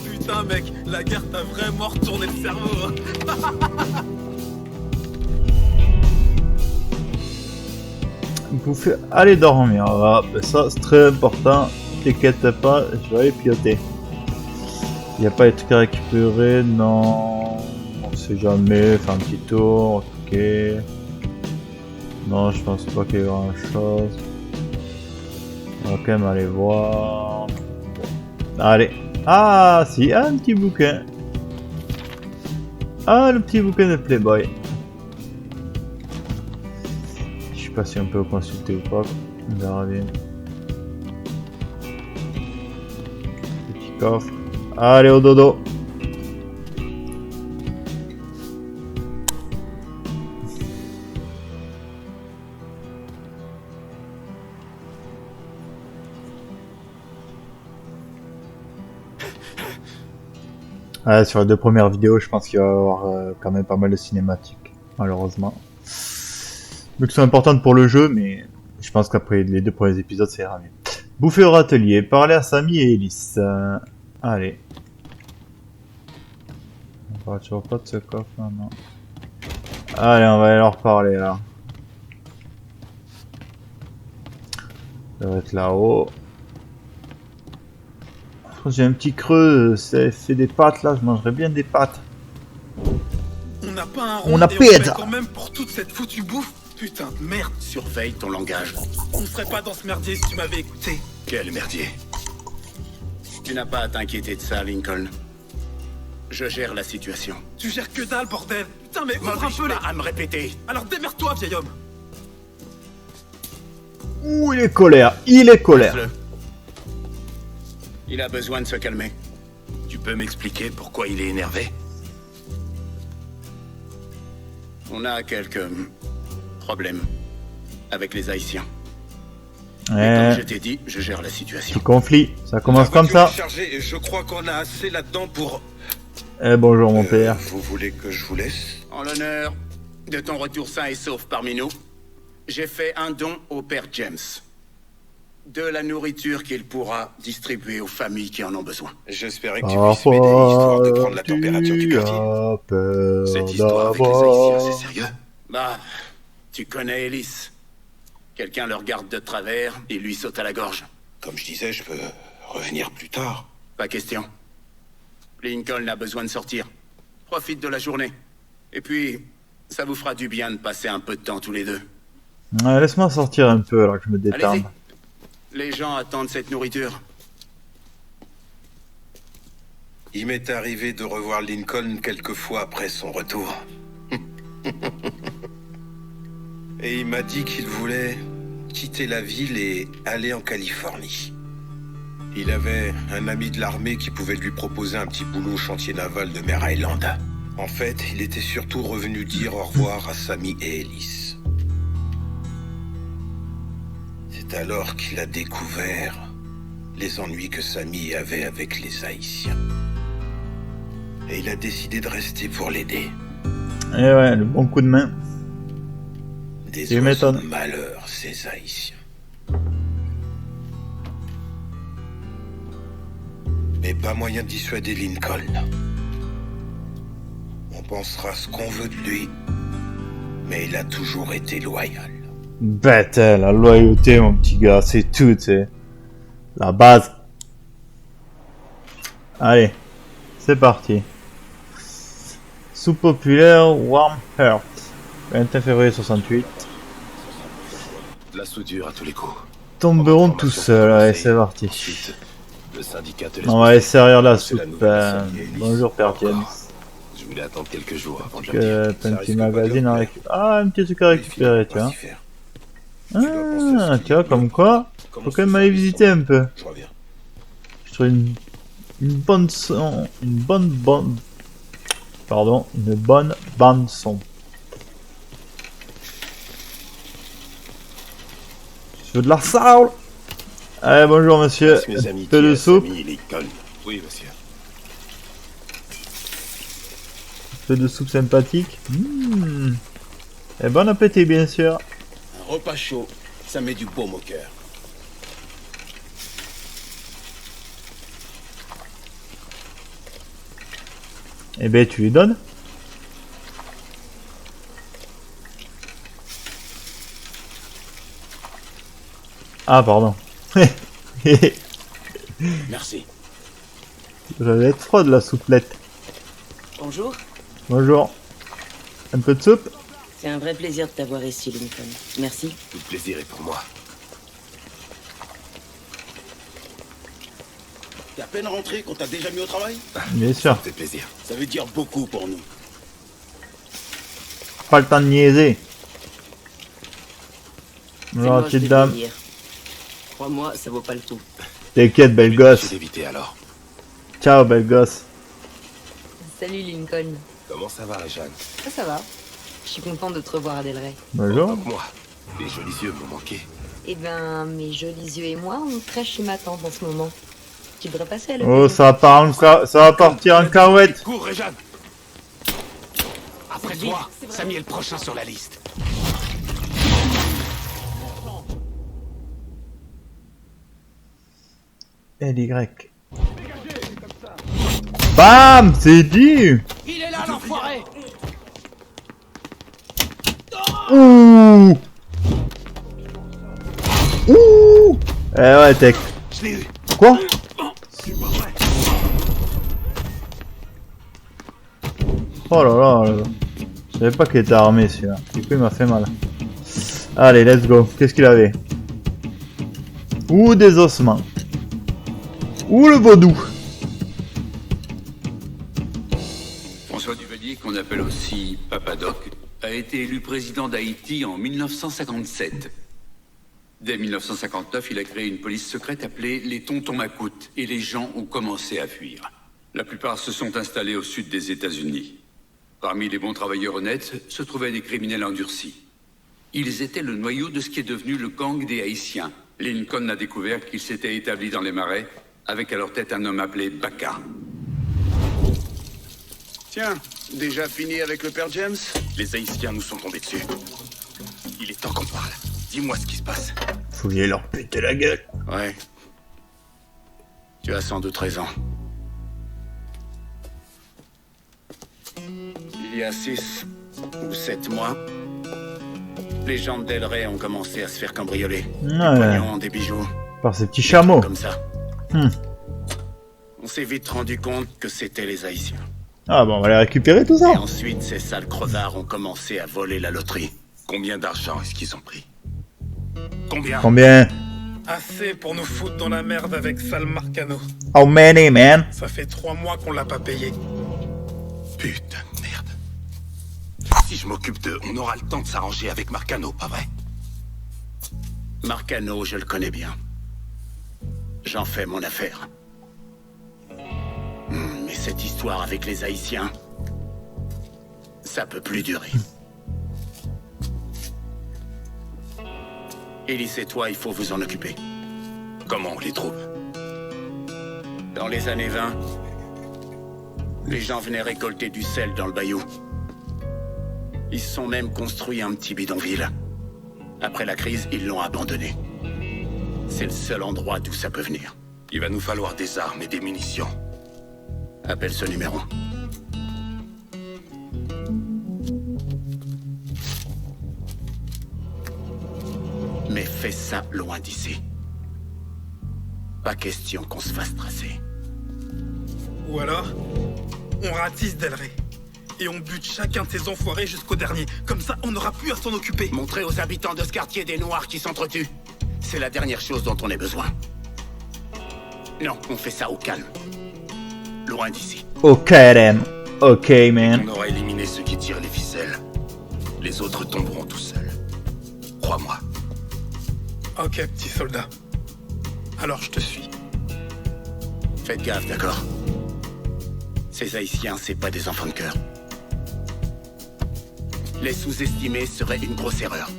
Putain, mec, la guerre t'a vraiment retourné le cerveau. Vous faites aller dormir, voilà. Ben ça c'est très important. T'inquiète pas, je vais aller piloter. Il n'y a pas de trucs à récupérer, non. On sait jamais, faire un petit tour, ok. Non, je pense pas qu'il y ait grand chose. On va quand même aller voir. Allez. Ah, si, un petit bouquin. Ah, le petit bouquin de Playboy. Je sais pas si on peut le consulter ou pas. On verra bien. Petit coffre. Allez, au dodo. Ouais, sur les 2 premières vidéos, je pense qu'il va y avoir quand même pas mal de cinématiques, malheureusement. Donc c'est important pour le jeu, mais je pense qu'après les 2 premiers épisodes, ça ira mieux. Bouffer au râtelier, parler à Sammy et Ellis. Allez. On parle toujours pas de ce coffre, non. Allez, on va aller leur parler là. Ça va être là-haut. J'ai un petit creux, c'est fait des pâtes là, je mangerais bien des pâtes. On n'a pas un On rond a et on pète. paie quand même pour toute cette foutue bouffe. Putain, merde. Surveille ton langage. On serait pas dans ce merdier si tu m'avais écouté. Quel merdier. Tu n'as pas à t'inquiéter de ça, Lincoln. Je gère la situation. Tu gères que dalle, bordel. Putain, mais ouvre un peu les... à me répéter. Alors démerde-toi, vieil homme. Ouh, il est colère, il est colère. Laisse-le. Il a besoin de se calmer. Tu peux m'expliquer pourquoi il est énervé? On a quelques problèmes avec les Haïtiens. Mais Ouais, comme je t'ai dit, je gère la situation. petit conflit, ça commence comme ça. Chargé, et je crois qu'on a assez là-dedans pour... Eh bonjour mon père. Vous voulez que je vous laisse? En l'honneur de ton retour sain et sauf parmi nous, j'ai fait un don au père James. De la nourriture qu'il pourra distribuer aux familles qui en ont besoin. J'espérais que tu puisses m'aider, histoire de prendre la température du quartier. Cette histoire avec les Haïtiens, c'est sérieux? Bah, tu connais Ellis. Quelqu'un le regarde de travers et lui saute à la gorge. Comme je disais, je peux revenir plus tard. Pas question. Lincoln a besoin de sortir. Profite de la journée. Et puis, ça vous fera du bien de passer un peu de temps tous les deux. Ouais, laisse-moi sortir un peu alors que je me détende. Allez-y. Les gens attendent cette nourriture. Il m'est arrivé de revoir Lincoln quelques fois après son retour. Et il m'a dit qu'il voulait quitter la ville et aller en Californie. Il avait un ami de l'armée qui pouvait lui proposer un petit boulot au chantier naval de Mare Island. En fait, il était surtout revenu dire au revoir à Sammy et Ellis. C'est alors qu'il a découvert les ennuis que Sammy avait avec les Haïtiens. Et il a décidé de rester pour l'aider. Eh ouais, le bon coup de main. Des Je m'étonne. oiseaux de malheur, ces Haïtiens. Mais pas moyen de dissuader Lincoln. On pensera ce qu'on veut de lui, mais il a toujours été loyal. Bête, la loyauté, mon petit gars, c'est tout, c'est la base. Allez, c'est parti. Soupe populaire, Warm Heart. 21 février 68. La soudure à tous les coups. Tomberont tout seul, allez, c'est parti. Ensuite, le syndicat te laisse On va aller servir la C'est la soupe. nouvelle Sammy et Ellis. Bonjour, Père Encore. James. Je voulais attendre quelques jours avant de Que le dire. t'as un Ça petit risque pas de magazine leur à plaire. récupérer. Ah, un petit truc à récupérer, tu vois. Vas-y, faire. dois penser à Ah, ce tu vois, comme quoi, faut quand même aller visiter un peu. Je reviens. Je trouve une bonne son, une bonne bande son. veux de la salle? Allez, bonjour monsieur. Passe mes amitiés Peu de à soupe. Samy Lincoln. Oui, monsieur. Peu de soupe sympathique. Et bon appétit, bien sûr. Un repas chaud, ça met du baume au cœur. Eh ben, tu lui donnes. Ah, pardon. Merci. J'allais être froide, la souplette. Bonjour, Bonjour. Un peu de soupe? c'est un vrai plaisir de t'avoir ici, Lincoln. Merci. Tout le plaisir est pour moi. T'es à peine rentré qu'on t'a déjà mis au travail? Bien sûr. Ça fait plaisir. Ça veut dire beaucoup pour nous. Pas le temps de niaiser. C'est Alors, moche petite de dame. vieillir. Crois-moi, ça vaut pas le coup. T'inquiète, belle J'ai gosse. d'éviter alors. Ciao, belle gosse. Salut Lincoln. Comment ça va, Réjeanne? Ça va. Je suis contente de te revoir à Delray. Bonjour. Pas que moi. Les jolis yeux m'ont manqué. Eh ben, mes jolis yeux et moi, on crèche chez ma tante en ce moment. Tu devrais passer à Oh, l'occasion. ça va partir en carouette. Cours, Réjeanne. Après toi, Samy est le prochain sur la liste. LY. Bam, c'est dit. Il est là, l'enfoiré. Ouh. Ouh. Eh ouais, tech. Je l'ai eu. Quoi? Oh là là, là là. Je savais pas qu'il était armé celui-là. Du coup, il m'a fait mal. Allez, let's go. Qu'est-ce qu'il avait? Ouh, des ossements. Ouh, le vaudou. François Duvalier, qu'on appelle aussi Papadoc, a été élu président d'Haïti en 1957. Dès 1959, il a créé une police secrète appelée les Tontons Macoutes, et les gens ont commencé à fuir. La plupart se sont installés au sud des États-Unis. Parmi les bons travailleurs honnêtes se trouvaient des criminels endurcis. Ils étaient le noyau de ce qui est devenu le gang des Haïtiens. Lincoln a découvert qu'ils s'étaient établis dans les marais, avec à leur tête un homme appelé Baka. Tiens, déjà fini avec le père James? Les Haïtiens nous sont tombés dessus. Il est temps qu'on parle. Dis-moi ce qui se passe. Faut bien leur péter la gueule. Ouais. Tu as sans doute raison. Il y a 6 ou 7 mois, les gens de Delray ont commencé à se faire cambrioler. Des Ouais. poignons, des bijoux, Par ces petits chameaux. comme ça. Hmm. On s'est vite rendu compte que c'était les Haïtiens. Ah bon, on va les récupérer tout ça. Et ensuite, ces sales crevards ont commencé à voler la loterie. Combien d'argent est-ce qu'ils ont pris? Combien? Combien? Assez pour nous foutre dans la merde avec Sal Marcano. How many, man? Ça fait 3 mois qu'on l'a pas payé. Putain de merde. Si je m'occupe d'eux, on aura le temps de s'arranger avec Marcano, pas vrai? Marcano, je le connais bien. J'en fais mon affaire. Mais cette histoire avec les Haïtiens, ça peut plus durer. Ellis et toi, il faut vous en occuper. Comment on les trouve? Dans les années 20, les gens venaient récolter du sel dans le bayou. Ils se sont même construits un petit bidonville. Après la crise, ils l'ont abandonné. C'est le seul endroit d'où ça peut venir. Il va nous falloir des armes et des munitions. Appelle ce numéro. Mais fais ça loin d'ici. Pas question qu'on se fasse tracer. Ou alors, on ratisse Delray. Et on bute chacun de ces enfoirés jusqu'au dernier. Comme ça, on n'aura plus à s'en occuper. Montrez aux habitants de ce quartier des Noirs qui s'entretuent. C'est la dernière chose dont on ait besoin. Non, on fait ça au calme. Loin d'ici. Ok, then. Ok, man. On aura éliminé ceux qui tirent les ficelles. Les autres tomberont tout seuls. Crois-moi. Ok, petit soldat. Alors je te suis. Faites gaffe, d'accord? Ces Haïtiens, c'est pas des enfants de cœur. Les sous-estimer serait une grosse erreur.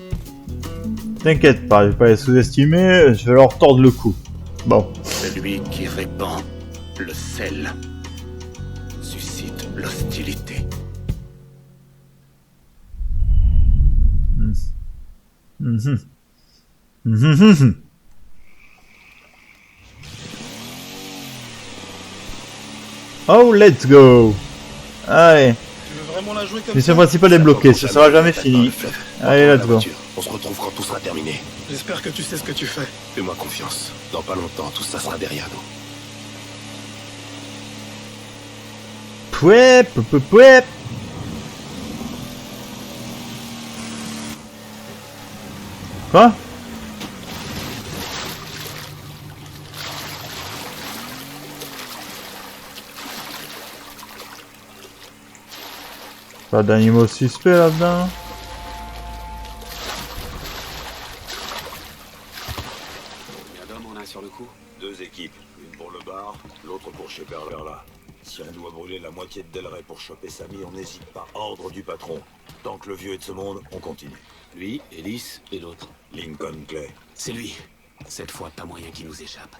T'inquiète pas, je vais pas les sous-estimer, je vais leur tordre le cou. Bon. Celui qui répand le sel suscite l'hostilité. Oh, let's go. Allez. Tu veux vraiment la jouer comme Mission ça? principale débloquée, ce sera jamais fini. Allez, let's go. On se retrouve quand tout sera terminé. J'espère que tu sais ce que tu fais. Fais-moi confiance. Dans pas longtemps, tout ça sera derrière nous. Pouep, pouep, pouep. Quoi? Pas d'animaux suspects là-dedans? Combien d'hommes on a sur le coup? 2 équipes, une pour le bar, l'autre pour chez Perverla. Si on doit brûler la moitié de Delray pour choper Samy, on n'hésite pas. Ordre du patron. Tant que le vieux est de ce monde, on continue. Lui, Ellis et l'autre. Lincoln Clay. C'est lui. Cette fois, pas moyen qu'il nous échappe.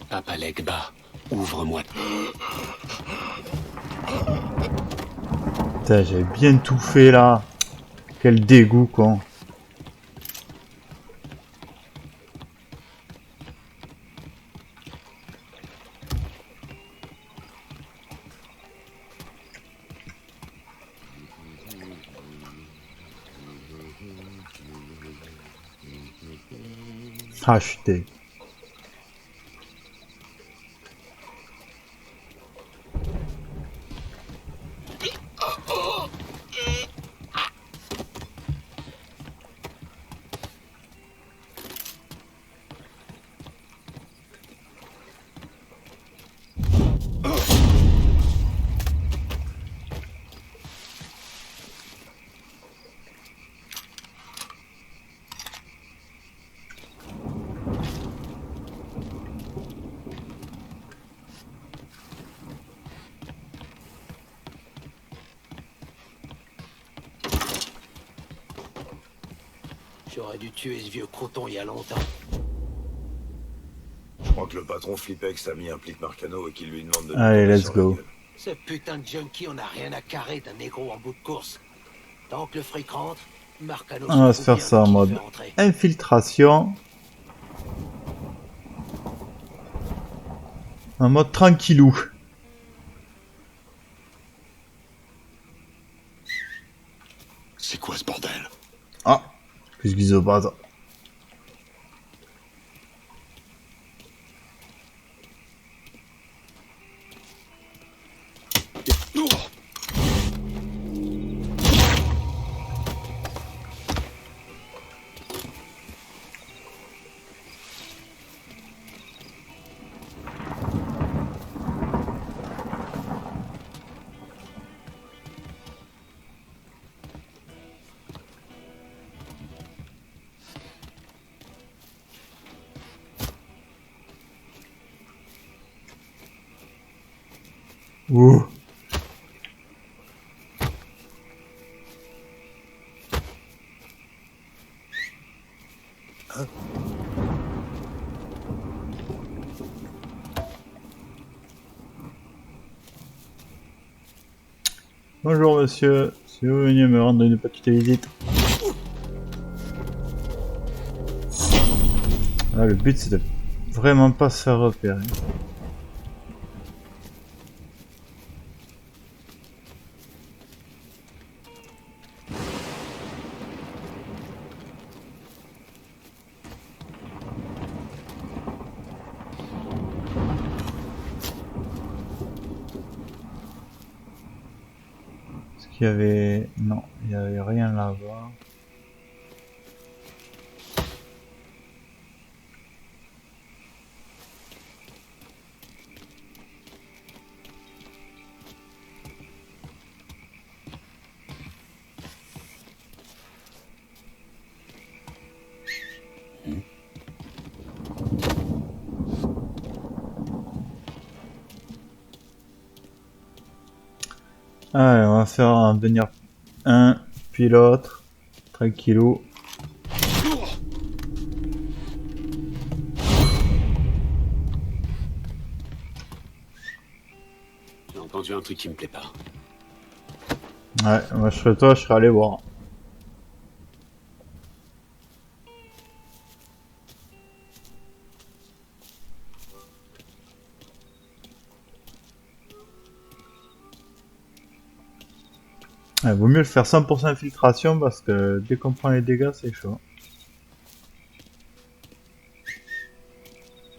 Papa Legba, ouvre-moi. Putain, j'avais bien tout fait là. Quel dégoût, quoi. Acheter. J'aurais dû tuer ce vieux croton il y a longtemps. Je crois que le patron flippait que Samy implique Marcano et qu'il lui demande de... Allez, let's go. Ce putain de junkie, on a rien à carrer d'un négro en bout de course. Tant que le fric rentre, Marcano... On va se faire ça en mode infiltration. En mode tranquillou. C'est quoi ce bordel? Ah, qu'est-ce qu'ils ont pas ça? Ouh. Bonjour monsieur, si vous veniez me rendre une petite visite. Ah, le but c'est de vraiment pas se faire repérer. Il y avait... Non, il n'y avait rien là-bas. Allez, on va faire venir un, puis l'autre. Tranquillou. J'ai entendu un truc qui me plaît pas. Ouais, moi je serais toi, je serais allé voir. Ouais, vaut mieux le faire 100% infiltration parce que dès qu'on prend les dégâts, c'est chaud.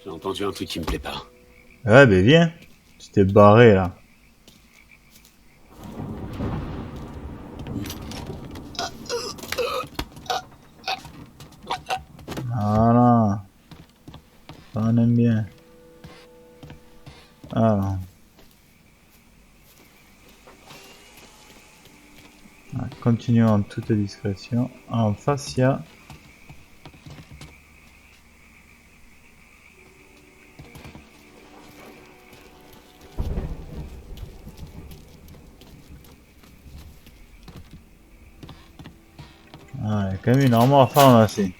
J'ai entendu un truc qui me plaît pas. Ouais, ben viens. Tu t'es barré là. Voilà. Ça, on aime bien. Alors. Continuons en toute discrétion. En face, il y a... Ah, il y a quand même une armoire à pharmacie.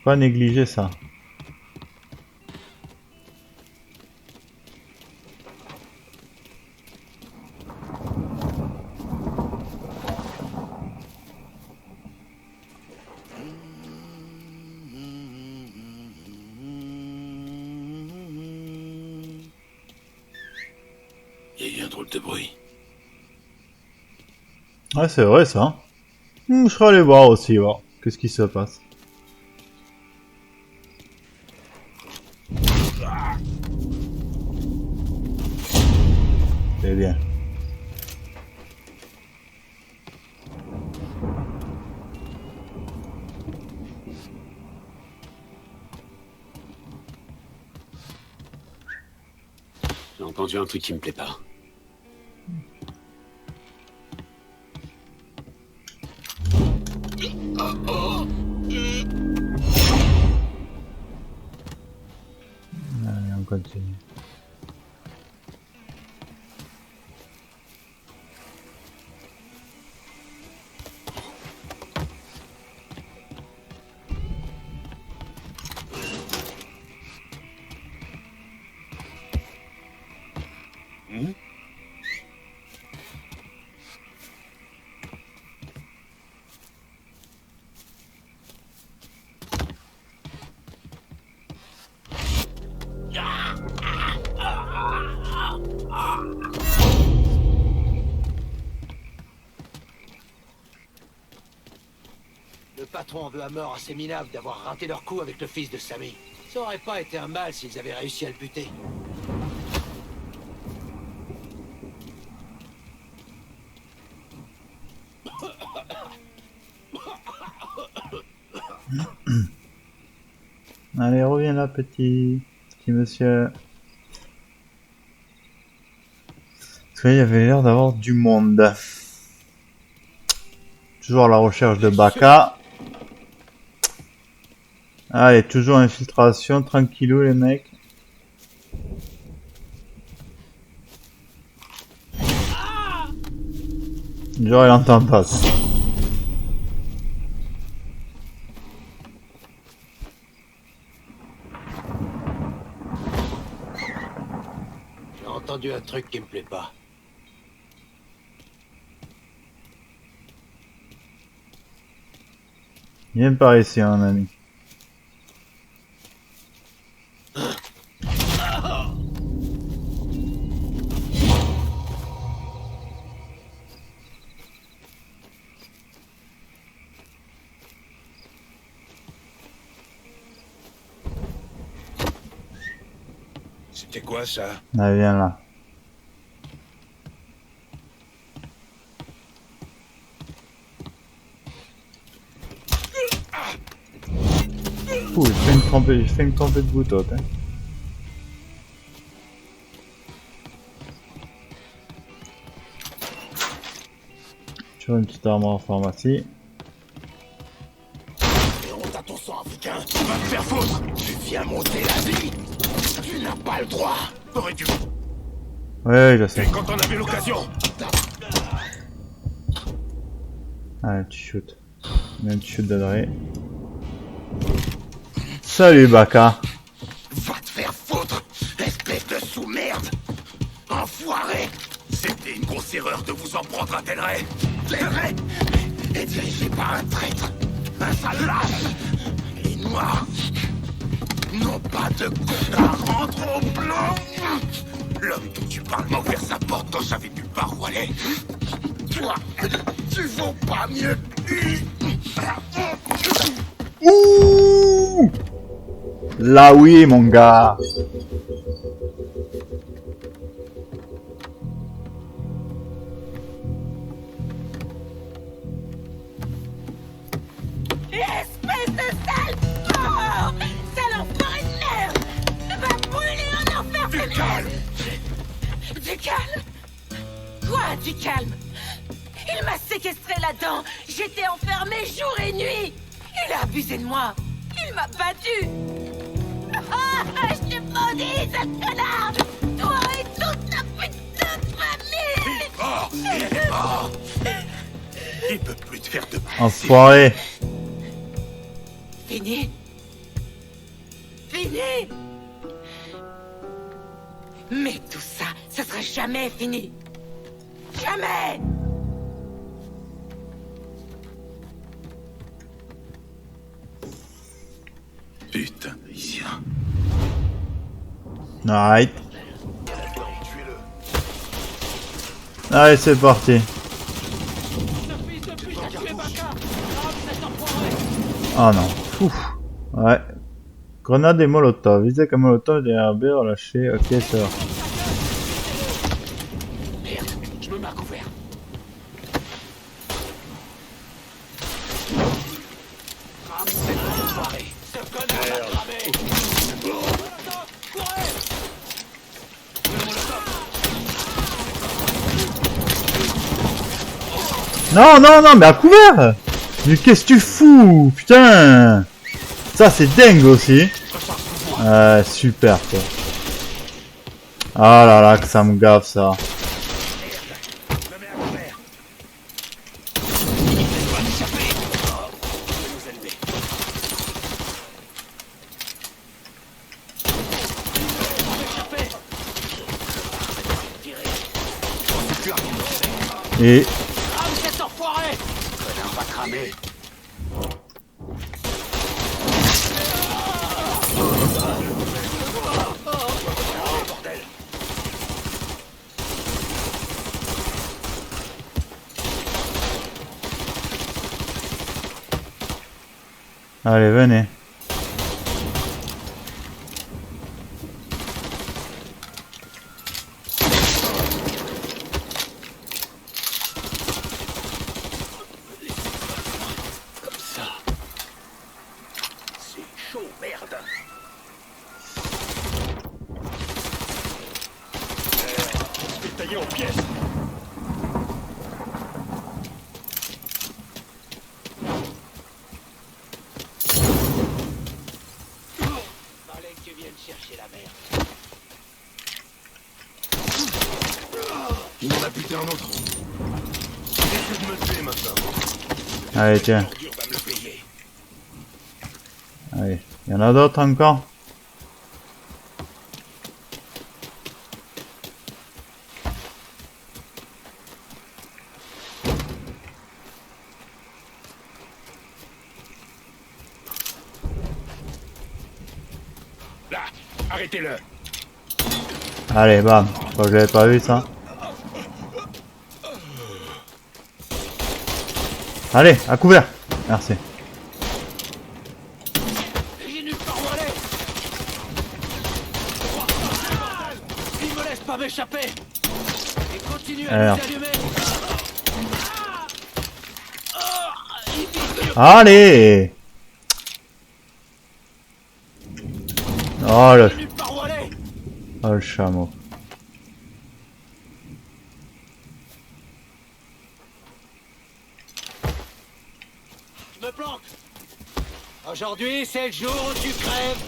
Pas négliger ça. Il y a eu un drôle de bruit. Ouais, c'est vrai ça. Je serais allé voir aussi, voir qu'est-ce qui se passe. C'est bien. J'ai entendu un truc qui me plaît pas. Allez, on continue. Le patron veut à mort à ces minables d'avoir raté leur coup avec le fils de Sammy. Ça aurait pas été un mal s'ils avaient réussi à le buter. Allez, reviens là, petit monsieur. Parce qu'il y avait l'air d'avoir du monde. Toujours à la recherche de Baka. Allez, toujours infiltration, tranquillou les mecs. Genre il entend pas. J'ai entendu un truc qui me plaît pas. Viens par ici, mon ami. C'était quoi ça? Ah, viens là. Ouh, il fait une trempée de boutotte. Hein. Sur une petite armoire en pharmacie. Honte à ton sang africain. Tu vas te faire foutre. Tu viens monter la vie. Tu n'as pas le droit. T'aurais dû. Ouais, je sais. Et quand on avait l'occasion. Allez, tu shootes. Même tu donnerais. Salut Baka. Va te faire foutre, espèce de sous-merde. Enfoiré. C'était une grosse erreur de vous en prendre à Delray. Delray est dirigé par un traître, un sale lâche. Les Noirs n'ont pas de compte à rendre au blanc. L'homme dont tu parles m'a ouvert sa porte quand j'avais nulle part où aller. Toi, tu vaux pas mieux que lui. Ouh! Là oui mon gars. Espèce de sale porc! Sale enfoiré de merde! Va brûler en enfer! Du calme! Du calme? Quoi, du calme? Il m'a séquestré là-dedans! J'étais enfermé jour et nuit! Il a abusé de moi! Il m'a battu! Ah, je te maudis, sale connard! Toi et toute ta putain de famille! Oh, il est mort! Il peut plus te faire de mal. Enfoiré. Fini? Fini? Mais tout ça, ce sera jamais fini! Jamais! Putain d'Haïtien. Alright. Allez, c'est parti. Ah non. Ouf. Ouais. Grenade et molotov. Visez comme molotov derrière B, relâché. Ok, ça va. Merde, je me mets à couvert. Rame cette enfoirée. Ce connard l'a cramé. Non, non, non, mais à couvert. Mais qu'est-ce que tu fous? Putain. Ça, c'est dingue aussi. Super, quoi. Ah là là, que ça me gave, ça. Et... Rame cet enfoiré. Connard va cramer. Allez, venez. Comme ça. C'est chaud, merde. Je vais tailler en pièces. Fallait que tu viennes chercher la merde. Il m'en a buté un autre. Essaye de me tuer maintenant. Allez, tiens. L'ordure va me le payer. Allez. Il y en a d'autres encore? Là, arrêtez-le. Allez, bam. Je crois que j'avais pas vu ça. Allez, à couvert. Merci. J'ai nulle part où aller. Il me laisse pas m'échapper. Et continue à Alors. nous allumer. Allez. Oh le... Nulle part où aller. Oh le chameau. Je me planque. Aujourd'hui, c'est le jour où tu crèves.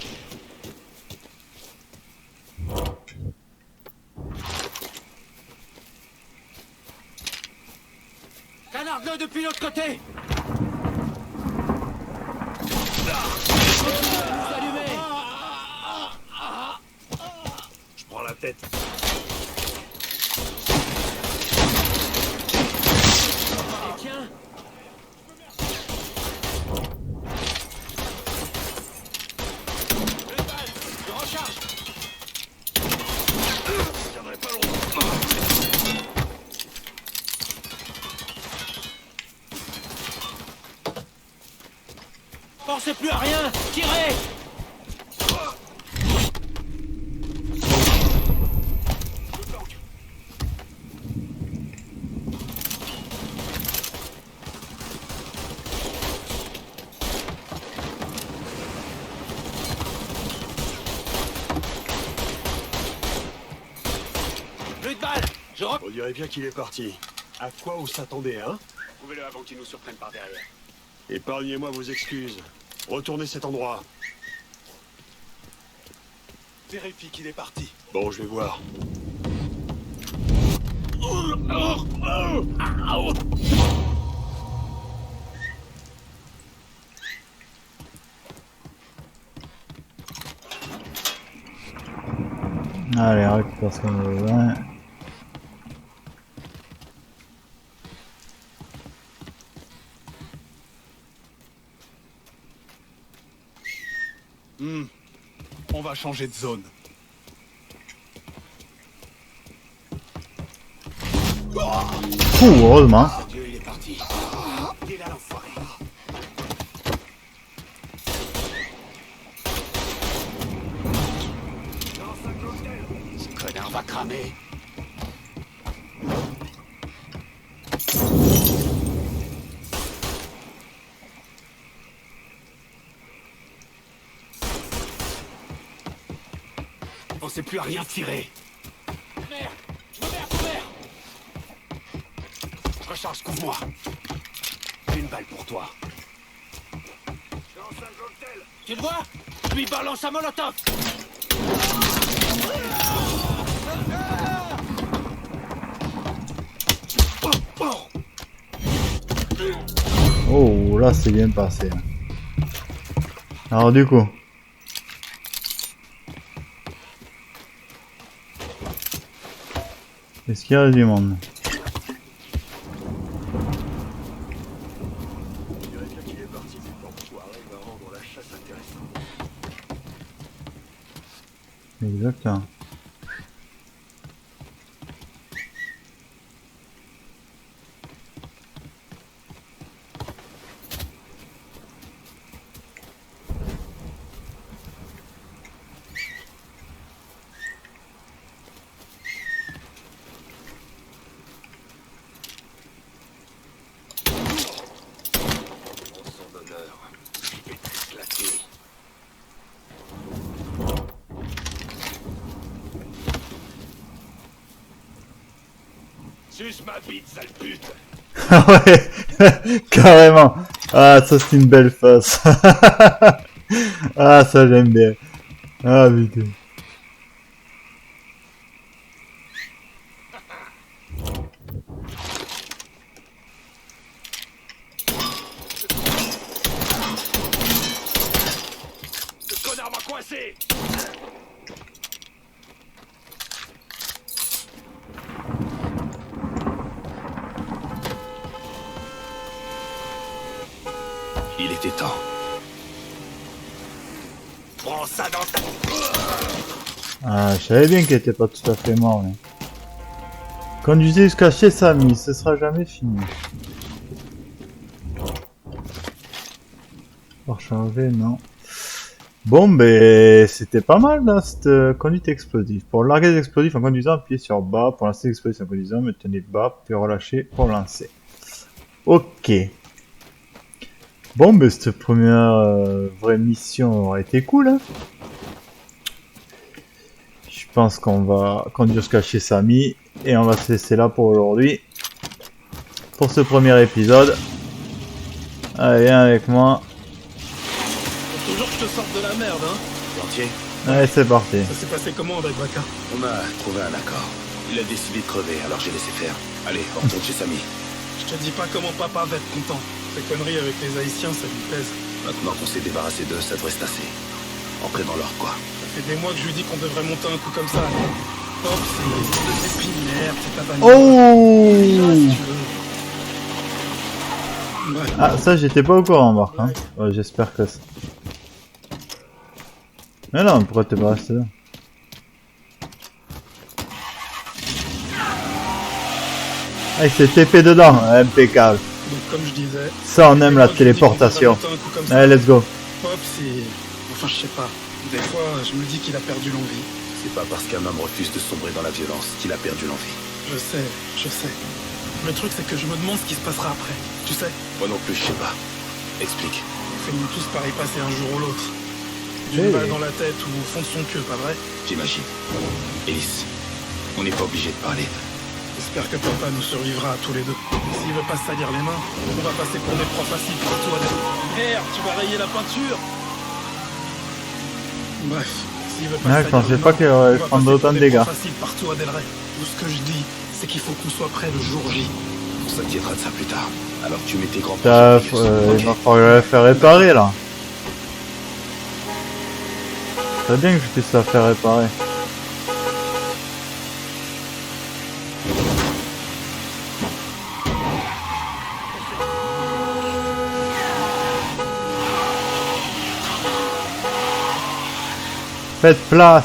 Canarde-le depuis l'autre côté. Je prends la tête. Tiens. Je recharge. Je tiendrai pas longtemps. Pensez plus à rien. Tirez. Plus de balles. On dirait bien qu'il est parti. À quoi vous s'attendez, hein? Trouvez-le avant qu'il nous surprenne par derrière. Épargnez-moi vos excuses. Retournez cet endroit. Vérifie qu'il est parti. Bon, je vais voir. Allez, récupère ce qu'on a besoin. On va changer de zone. Heureusement. Dieu, il est parti. Il est là, l'enfoiré. Ce connard va cramer. Pensez plus à rien tirer. Merde. Je me mets à couvert. Je recharge, couvre-moi. Une balle pour toi. Tu le vois? Je lui balance un molotov. Oh, là c'est bien passé. Alors du coup. Est-ce qu'il y a du monde? On dirait bien qu'il est parti. L'enfoiré va rendre la chasse intéressante. Exactement. Suce ma bite, sale pute. Ah ouais, carrément. Ah, ça c'est une belle face. Ah, ça j'aime bien. Ah putain. Ce connard m'a coincé. Il était temps. Prends ça dans ta... Ah, je savais bien qu'il était pas tout à fait mort. Mais... Conduisez jusqu'à chez Samy, ce sera jamais fini. Pour changer, non. Bon, ben, c'était pas mal là, cette conduite explosive. Pour larguer des explosifs en conduisant, appuyez sur bas. Pour lancer des explosifs en conduisant, maintenez bas, puis relâchez pour lancer. Ok. Bon, ben, cette première vraie mission aurait été cool. Hein. Je pense qu'on va conduire jusqu'à chez Samy. Et on va se laisser là pour aujourd'hui. Pour ce premier épisode. Allez, viens avec moi. Faut toujours que je te sorte de la merde, hein. Gentil. Allez, c'est parti. Ça s'est passé comment avec Baka? On a trouvé un accord. Il a décidé de crever, alors j'ai laissé faire. Allez, on retourne chez Samy. Je te dis pas comment papa va être content. Ces conneries avec les Haïtiens, ça lui pèse. Maintenant qu'on s'est débarrassé d'eux, ça devrait se tasser. Entrer dans l'ordre, quoi. Ça fait des mois que je lui dis qu'on devrait monter un coup comme ça. Hop, c'est primaire, c'est ta vanille. Oh, Si tu veux. Ouais. ah, ça j'étais pas au courant, Marc. Hein. Ouais, j'espère que ça. Mais non, pourquoi t'es pas resté là? Avec cette épée dedans, impeccable. Donc comme je disais... Ça on aime la téléportation. Allez, let's go. Pop, c'est... Enfin, je sais pas. Des fois, je me dis qu'il a perdu l'envie. C'est pas parce qu'un homme refuse de sombrer dans la violence qu'il a perdu l'envie. Je sais. Le truc, c'est que je me demande ce qui se passera après. Tu sais? Moi non plus, je sais pas. Explique. On finit tous par y passer un jour ou l'autre. D'une balle dans la tête ou au fond de son queue, pas vrai? J'imagine. Ellis, on n'est pas obligé de parler. J'espère que papa nous survivra à tous les deux. S'il veut pas se salir les mains, on va passer pour des profs faciles partout à l'heure. Merde, tu vas rayer la peinture! Bref, s'il veut pas Ouais, je pensais pas qu'il aurait prendre autant de dégâts. Partout à Delray. Tout ce que je dis, c'est qu'il faut qu'on soit prêt le jour J. On s'inquiétera de ça plus tard. Alors tu mets tes grands Il va falloir la faire réparer là. C'est bien que je puisse la faire réparer. Faites place.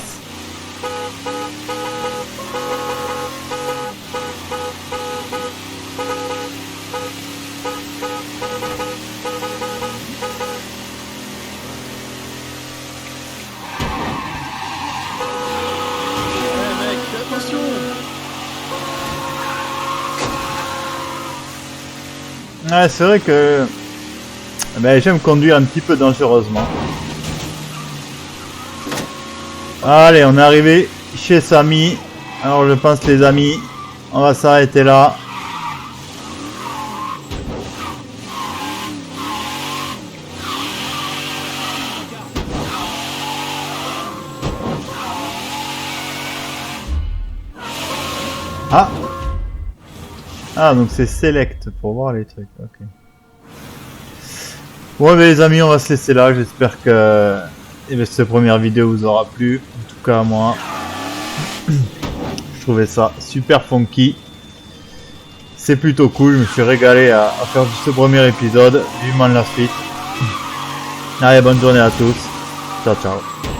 Mec, fais attention! Ouais, c'est vrai que ben, j'aime conduire un petit peu dangereusement. Allez, on est arrivé chez Samy. Alors je pense les amis, on va s'arrêter là. Ah! Ah, donc c'est select pour voir les trucs, ok. Ouais, mais les amis, on va se laisser là. J'espère que cette première vidéo vous aura plu. En tout cas, moi, je trouvais ça super funky. C'est plutôt cool. Je me suis régalé à faire ce premier épisode. Vivement la suite. Allez, bonne journée à tous. Ciao, ciao.